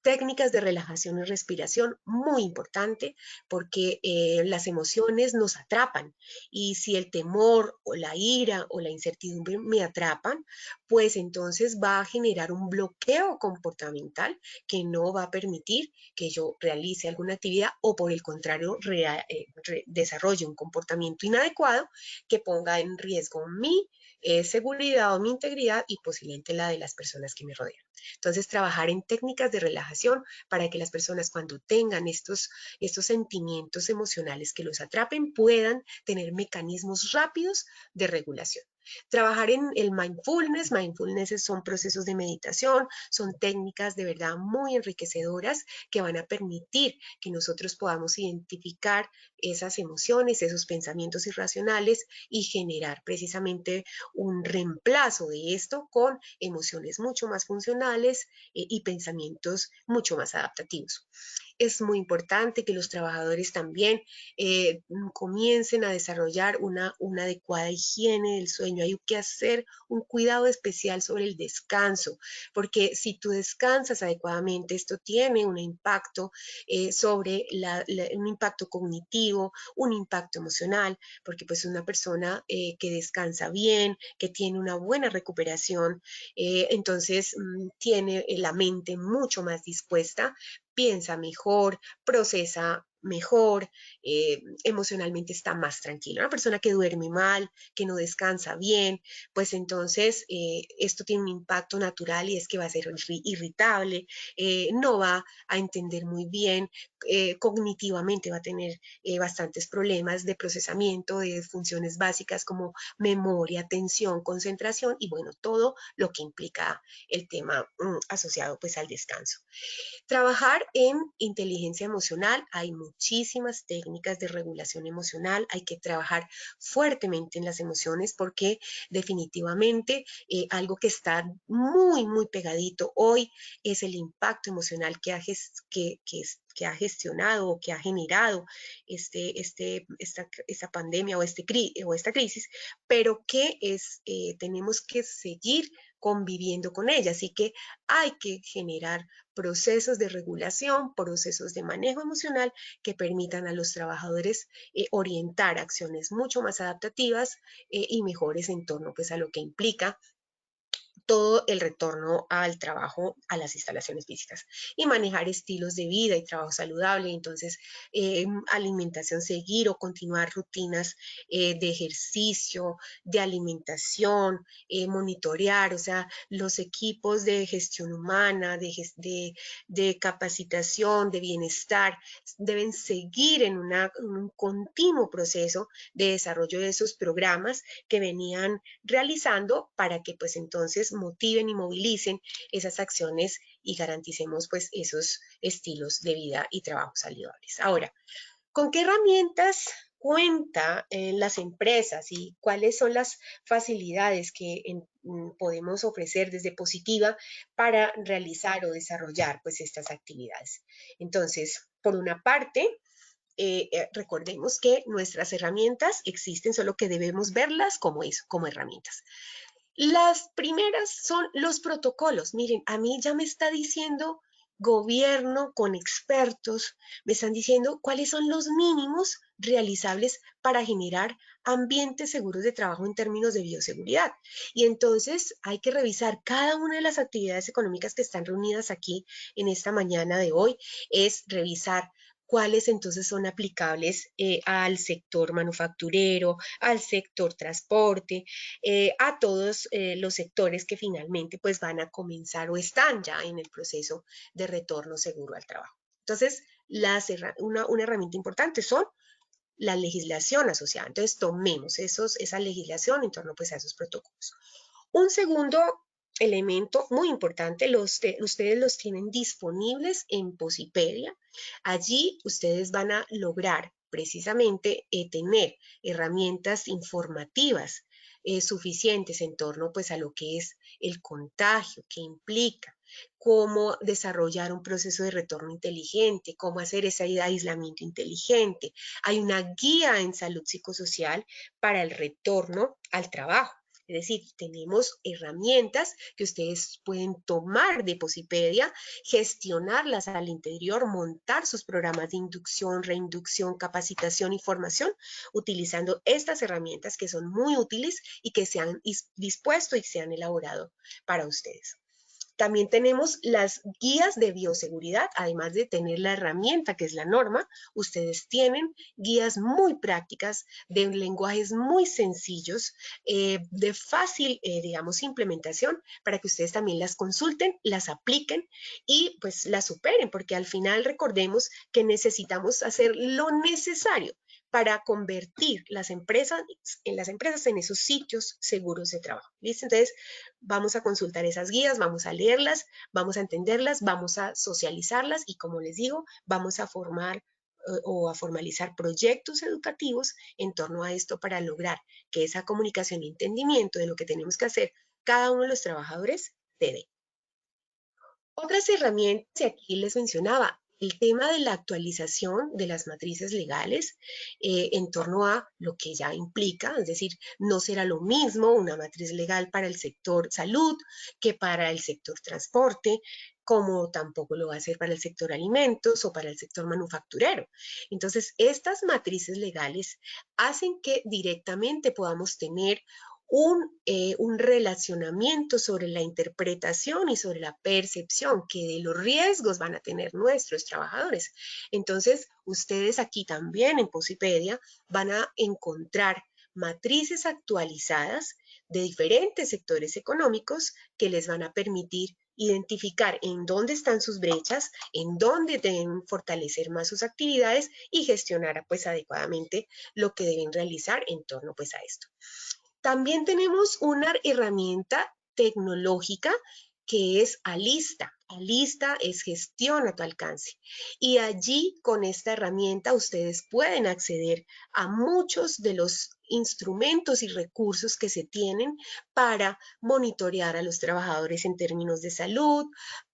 Técnicas de relajación y respiración, muy importante, porque las emociones nos atrapan y si el temor o la ira o la incertidumbre me atrapan, pues entonces va a generar un bloqueo comportamental que no va a permitir que yo realice alguna actividad o por el contrario desarrolle un comportamiento inadecuado que ponga en riesgo mi seguridad o mi integridad y posiblemente la de las personas que me rodean. Entonces, trabajar en técnicas de relajación para que las personas cuando tengan estos sentimientos emocionales que los atrapen puedan tener mecanismos rápidos de regulación. Trabajar en el mindfulness. Mindfulness son procesos de meditación, son técnicas de verdad muy enriquecedoras que van a permitir que nosotros podamos identificar esas emociones, esos pensamientos irracionales y generar precisamente un reemplazo de esto con emociones mucho más funcionales y pensamientos mucho más adaptativos. Es muy importante que los trabajadores también comiencen a desarrollar una adecuada higiene del sueño. Hay que hacer un cuidado especial sobre el descanso, porque si tú descansas adecuadamente, esto tiene un impacto sobre un impacto cognitivo, un impacto emocional, porque pues una persona que descansa bien, que tiene una buena recuperación, entonces tiene la mente mucho más dispuesta, piensa mejor, procesa mejor, emocionalmente está más tranquila. Una persona que duerme mal, que no descansa bien, pues entonces esto tiene un impacto natural y es que va a ser irritable, no va a entender muy bien, cognitivamente va a tener bastantes problemas de procesamiento de funciones básicas como memoria, atención, concentración y bueno, todo lo que implica el tema asociado pues al descanso. Trabajar en inteligencia emocional, hay muchísimas técnicas de regulación emocional, hay que trabajar fuertemente en las emociones porque definitivamente algo que está muy pegadito hoy es el impacto emocional que ha gestionado o que ha generado esta pandemia o esta crisis, pero que tenemos que seguir conviviendo con ella. Así que hay que generar procesos de regulación, procesos de manejo emocional que permitan a los trabajadores orientar acciones mucho más adaptativas y mejores en torno pues, a lo que implica todo el retorno al trabajo, a las instalaciones físicas y manejar estilos de vida y trabajo saludable. Entonces, alimentación, seguir o continuar rutinas de ejercicio, de alimentación, monitorear, o sea, los equipos de gestión humana, de capacitación, de bienestar, deben seguir en un continuo proceso de desarrollo de esos programas que venían realizando para que pues entonces motiven y movilicen esas acciones y garanticemos pues esos estilos de vida y trabajo saludables. Ahora, ¿con qué herramientas cuenta las empresas y cuáles son las facilidades que podemos ofrecer desde Positiva para realizar o desarrollar pues estas actividades? Entonces, por una parte, recordemos que nuestras herramientas existen, solo que debemos verlas como eso, como herramientas. Las primeras son los protocolos. Miren, a mí ya me está diciendo gobierno con expertos, me están diciendo cuáles son los mínimos realizables para generar ambientes seguros de trabajo en términos de bioseguridad. Y entonces hay que revisar cada una de las actividades económicas que están reunidas aquí en esta mañana de hoy, es revisar cuáles entonces son aplicables al sector manufacturero, al sector transporte, a todos los sectores que finalmente pues van a comenzar o están ya en el proceso de retorno seguro al trabajo. Entonces, una herramienta importante son la legislación asociada. Entonces, tomemos esa legislación en torno pues a esos protocolos. Un segundo elemento muy importante, ustedes los tienen disponibles en Posipedia. Allí ustedes van a lograr precisamente tener herramientas informativas suficientes en torno pues a lo que es el contagio, que implica, cómo desarrollar un proceso de retorno inteligente, cómo hacer ese aislamiento inteligente. Hay una guía en salud psicosocial para el retorno al trabajo. Es decir, tenemos herramientas que ustedes pueden tomar de Posipedia, gestionarlas al interior, montar sus programas de inducción, reinducción, capacitación y formación, utilizando estas herramientas que son muy útiles y que se han dispuesto y se han elaborado para ustedes. También tenemos las guías de bioseguridad, además de tener la herramienta que es la norma, ustedes tienen guías muy prácticas, de lenguajes muy sencillos, de fácil, digamos, implementación, para que ustedes también las consulten, las apliquen y pues las superen, porque al final recordemos que necesitamos hacer lo necesario para convertir las empresas en esos sitios seguros de trabajo. ¿Listo? Entonces, vamos a consultar esas guías, vamos a leerlas, vamos a entenderlas, vamos a socializarlas y, como les digo, vamos a formar o a formalizar proyectos educativos en torno a esto para lograr que esa comunicación y entendimiento de lo que tenemos que hacer cada uno de los trabajadores se dé. Otras herramientas, y aquí les mencionaba, el tema de la actualización de las matrices legales en torno a lo que ya implica, es decir, no será lo mismo una matriz legal para el sector salud que para el sector transporte, como tampoco lo va a ser para el sector alimentos o para el sector manufacturero. Entonces, estas matrices legales hacen que directamente podamos tener un relacionamiento sobre la interpretación y sobre la percepción que de los riesgos van a tener nuestros trabajadores. Entonces, ustedes aquí también en Posipedia van a encontrar matrices actualizadas de diferentes sectores económicos que les van a permitir identificar en dónde están sus brechas, en dónde deben fortalecer más sus actividades y gestionar pues adecuadamente lo que deben realizar en torno pues a esto. También tenemos una herramienta tecnológica que es Alista. Alista es gestión a tu alcance. Y allí con esta herramienta ustedes pueden acceder a muchos de los instrumentos y recursos que se tienen para monitorear a los trabajadores en términos de salud,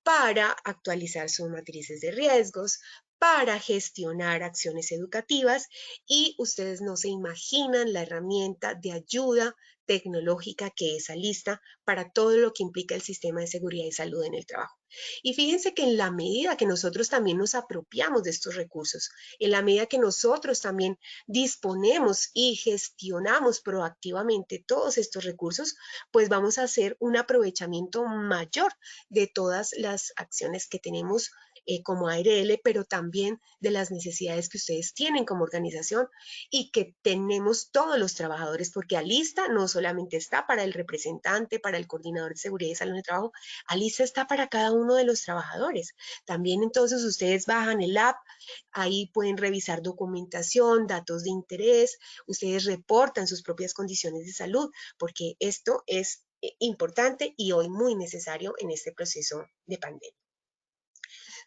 para actualizar sus matrices de riesgos, para gestionar acciones educativas y ustedes no se imaginan la herramienta de ayuda tecnológica que es Alista para todo lo que implica el sistema de seguridad y salud en el trabajo. Y fíjense que en la medida que nosotros también nos apropiamos de estos recursos, en la medida que nosotros también disponemos y gestionamos proactivamente todos estos recursos, pues vamos a hacer un aprovechamiento mayor de todas las acciones que tenemos como ARL, pero también de las necesidades que ustedes tienen como organización y que tenemos todos los trabajadores, porque Alista no solamente está para el representante, para el coordinador de seguridad y salud en el trabajo, Alista está para cada uno de los trabajadores. También entonces ustedes bajan el app, ahí pueden revisar documentación, datos de interés, ustedes reportan sus propias condiciones de salud, porque esto es importante y hoy muy necesario en este proceso de pandemia.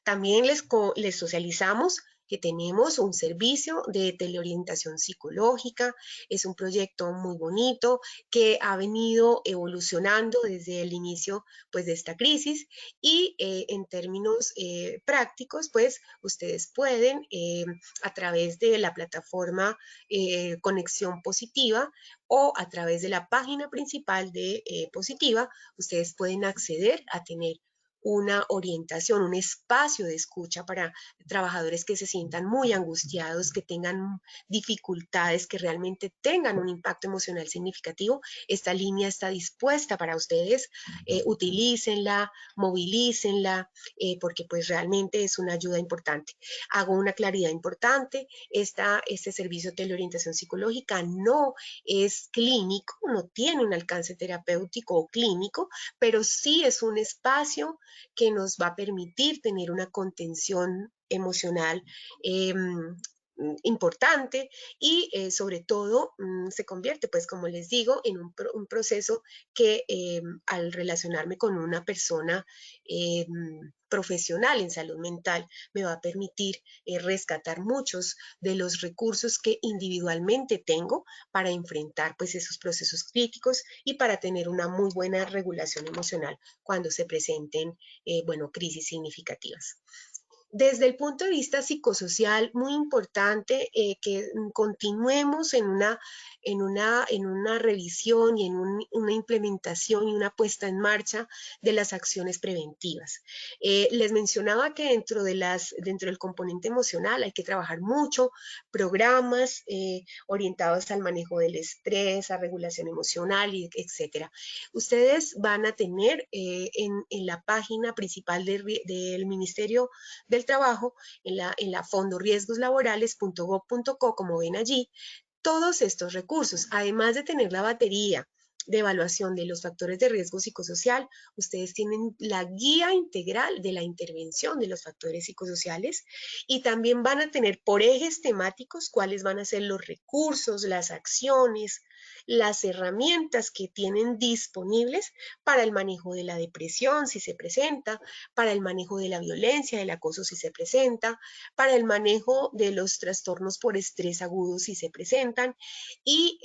También les socializamos que tenemos un servicio de teleorientación psicológica. Es un proyecto muy bonito que ha venido evolucionando desde el inicio pues, de esta crisis y en términos prácticos, pues ustedes pueden a través de la plataforma Conexión Positiva o a través de la página principal de Positiva, ustedes pueden acceder a tener una orientación, un espacio de escucha para trabajadores que se sientan muy angustiados, que tengan dificultades, que realmente tengan un impacto emocional significativo. Esta línea está dispuesta para ustedes, utilícenla, movilícenla, porque pues realmente es una ayuda importante. Hago una claridad importante, este servicio de teleorientación psicológica no es clínico, no tiene un alcance terapéutico o clínico, pero sí es un espacio que nos va a permitir tener una contención emocional importante y sobre todo se convierte, pues como les digo, en un proceso que al relacionarme con una persona profesional en salud mental me va a permitir rescatar muchos de los recursos que individualmente tengo para enfrentar pues esos procesos críticos y para tener una muy buena regulación emocional cuando se presenten, bueno, crisis significativas. Desde el punto de vista psicosocial, muy importante que continuemos en una revisión y en una implementación y una puesta en marcha de las acciones preventivas. Les mencionaba que dentro del componente emocional hay que trabajar mucho, programas orientados al manejo del estrés, a regulación emocional, etcétera. Ustedes van a tener en la página principal del Ministerio del Trabajo, en la fondoriesgoslaborales.gov.co, como ven allí, todos estos recursos, además de tener la batería de evaluación de los factores de riesgo psicosocial, ustedes tienen la guía integral de la intervención de los factores psicosociales y también van a tener por ejes temáticos cuáles van a ser los recursos, las acciones, las herramientas que tienen disponibles para el manejo de la depresión si se presenta, para el manejo de la violencia, del acoso si se presenta, para el manejo de los trastornos por estrés agudos si se presentan y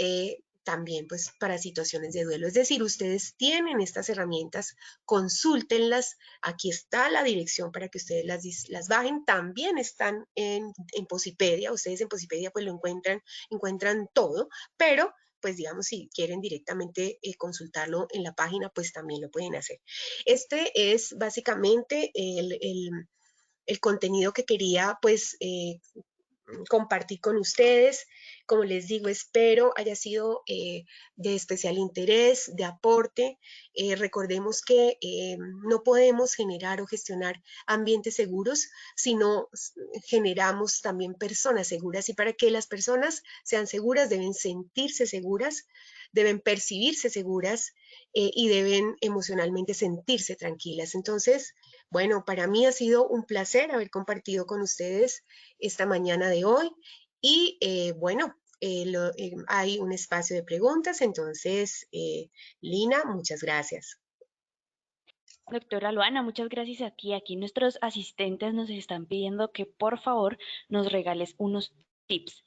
también pues para situaciones de duelo. Es decir, ustedes tienen estas herramientas, consúltenlas, aquí está la dirección para que ustedes las bajen, también están en Posipedia, ustedes en Posipedia pues lo encuentran todo, pero pues digamos, si quieren directamente consultarlo en la página, pues también lo pueden hacer. Este es básicamente el contenido que quería pues compartir con ustedes. Como les digo, espero haya sido de especial interés, de aporte. Recordemos que no podemos generar o gestionar ambientes seguros si no generamos también personas seguras. Y para que las personas sean seguras, deben sentirse seguras, deben percibirse seguras y deben emocionalmente sentirse tranquilas. Entonces, bueno, para mí ha sido un placer haber compartido con ustedes esta mañana de hoy y bueno, hay un espacio de preguntas, entonces, Lina, muchas gracias. Doctora Luana, muchas gracias a ti. Aquí nuestros asistentes nos están pidiendo que por favor nos regales unos tips.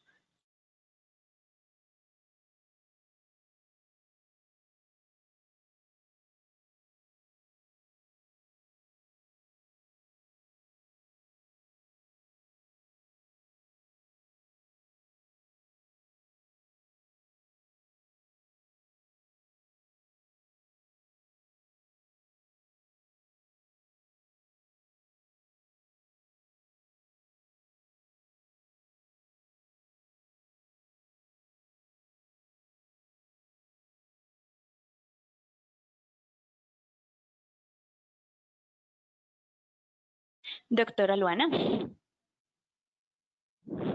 Doctora Luana.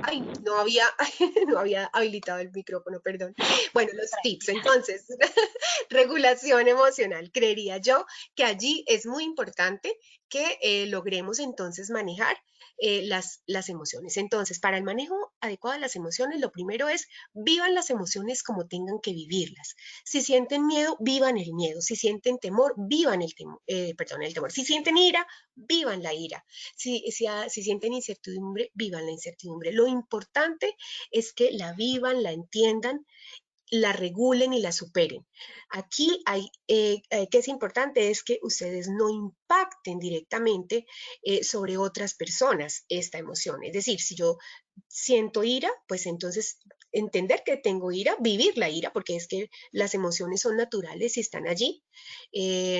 Ay, no había habilitado el micrófono, perdón. Bueno, los tips, Tranquila. entonces, regulación emocional. Creería yo que allí es muy importante que logremos entonces manejar las emociones. Entonces, para el manejo adecuado de las emociones, lo primero es vivan las emociones como tengan que vivirlas. Si sienten miedo, vivan el miedo. Si sienten temor, vivan el temor, perdón, el temor. Si sienten ira, vivan la ira. Si sienten incertidumbre, vivan la incertidumbre. Lo importante es que la vivan, la entiendan, la regulen y la superen. Aquí que es importante es que ustedes no impacten directamente sobre otras personas esta emoción. Es decir, si yo siento ira, pues entonces entender que tengo ira, vivir la ira, porque es que las emociones son naturales y están allí,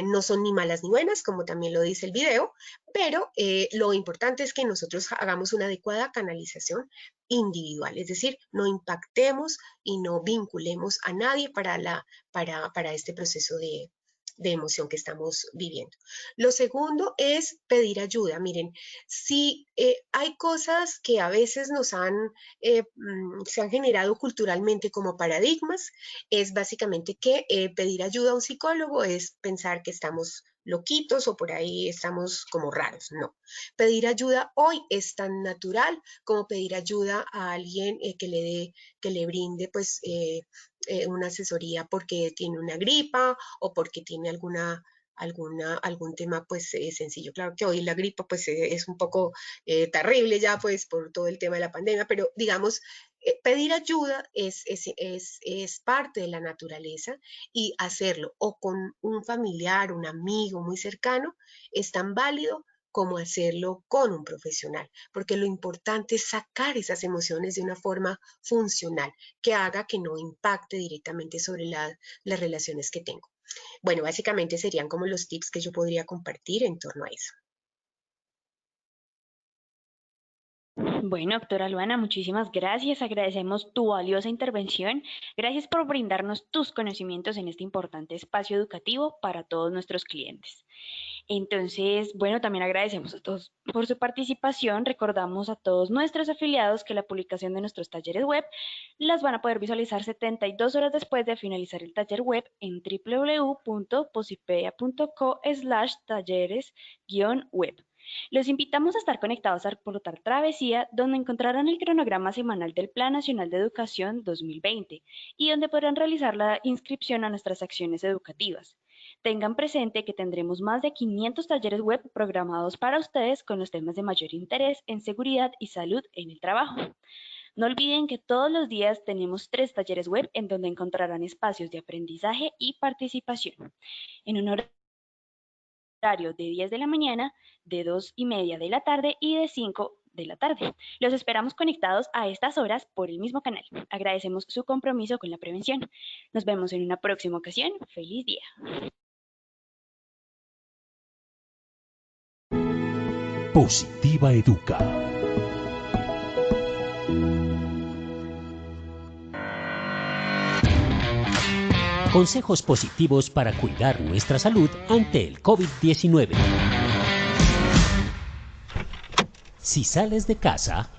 no son ni malas ni buenas, como también lo dice el video, pero lo importante es que nosotros hagamos una adecuada canalización individual, es decir, no impactemos y no vinculemos a nadie para este proceso de emoción que estamos viviendo. Lo segundo es pedir ayuda. Miren, si hay cosas que a veces se han generado culturalmente como paradigmas, es básicamente que pedir ayuda a un psicólogo es pensar que estamos loquitos o por ahí estamos como raros. No. Pedir ayuda hoy es tan natural como pedir ayuda a alguien que le brinde pues una asesoría porque tiene una gripa o porque tiene algún tema pues sencillo. Claro que hoy la gripa pues es un poco terrible ya pues por todo el tema de la pandemia, pero digamos, pedir ayuda es parte de la naturaleza y hacerlo o con un familiar, un amigo muy cercano es tan válido como hacerlo con un profesional, porque lo importante es sacar esas emociones de una forma funcional que haga que no impacte directamente sobre las relaciones que tengo. Bueno, básicamente serían como los tips que yo podría compartir en torno a eso. Bueno, doctora Luana, muchísimas gracias. Agradecemos tu valiosa intervención. Gracias por brindarnos tus conocimientos en este importante espacio educativo para todos nuestros clientes. Entonces, bueno, también agradecemos a todos por su participación. Recordamos a todos nuestros afiliados que la publicación de nuestros talleres web las van a poder visualizar 72 horas después de finalizar el taller web en www.posipedia.co/talleres-web. Los invitamos a estar conectados al portal Travesía, donde encontrarán el cronograma semanal del Plan Nacional de Educación 2020 y donde podrán realizar la inscripción a nuestras acciones educativas. Tengan presente que tendremos más de 500 talleres web programados para ustedes con los temas de mayor interés en seguridad y salud en el trabajo. No olviden que todos los días tenemos 3 talleres web en donde encontrarán espacios de aprendizaje y participación. En un horario de 10 de la mañana, de 2:30 de la tarde y de 5 de la tarde. Los esperamos conectados a estas horas por el mismo canal. Agradecemos su compromiso con la prevención. Nos vemos en una próxima ocasión. ¡Feliz día! Positiva Educa. Consejos positivos para cuidar nuestra salud ante el COVID-19. Si sales de casa,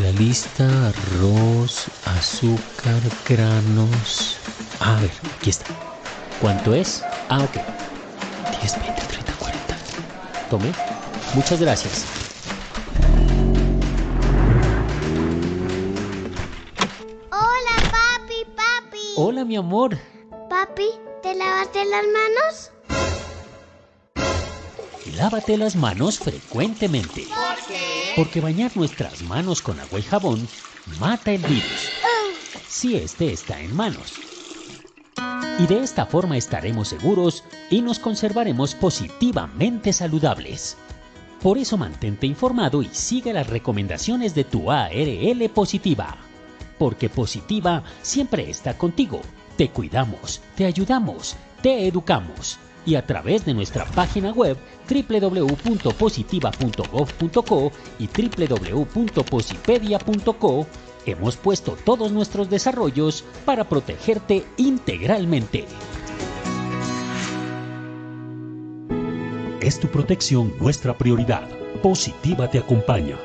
La lista: arroz, azúcar, granos. A ver, aquí está. ¿cuánto es? Ah, ok. 10, 20, 30, 40. Tome. Muchas gracias. Hola, papi. Hola, mi amor. Papi, ¿te lavaste las manos? Lávate las manos frecuentemente. ¿Por qué? Porque bañar nuestras manos con agua y jabón mata el virus, si este está en manos. Y de esta forma estaremos seguros y nos conservaremos positivamente saludables. Por eso mantente informado y sigue las recomendaciones de tu ARL Positiva. Porque Positiva siempre está contigo. Te cuidamos, te ayudamos, te educamos. Y a través de nuestra página web www.positiva.gov.co y www.posipedia.co hemos puesto todos nuestros desarrollos para protegerte integralmente. Es tu protección nuestra prioridad. Positiva te acompaña.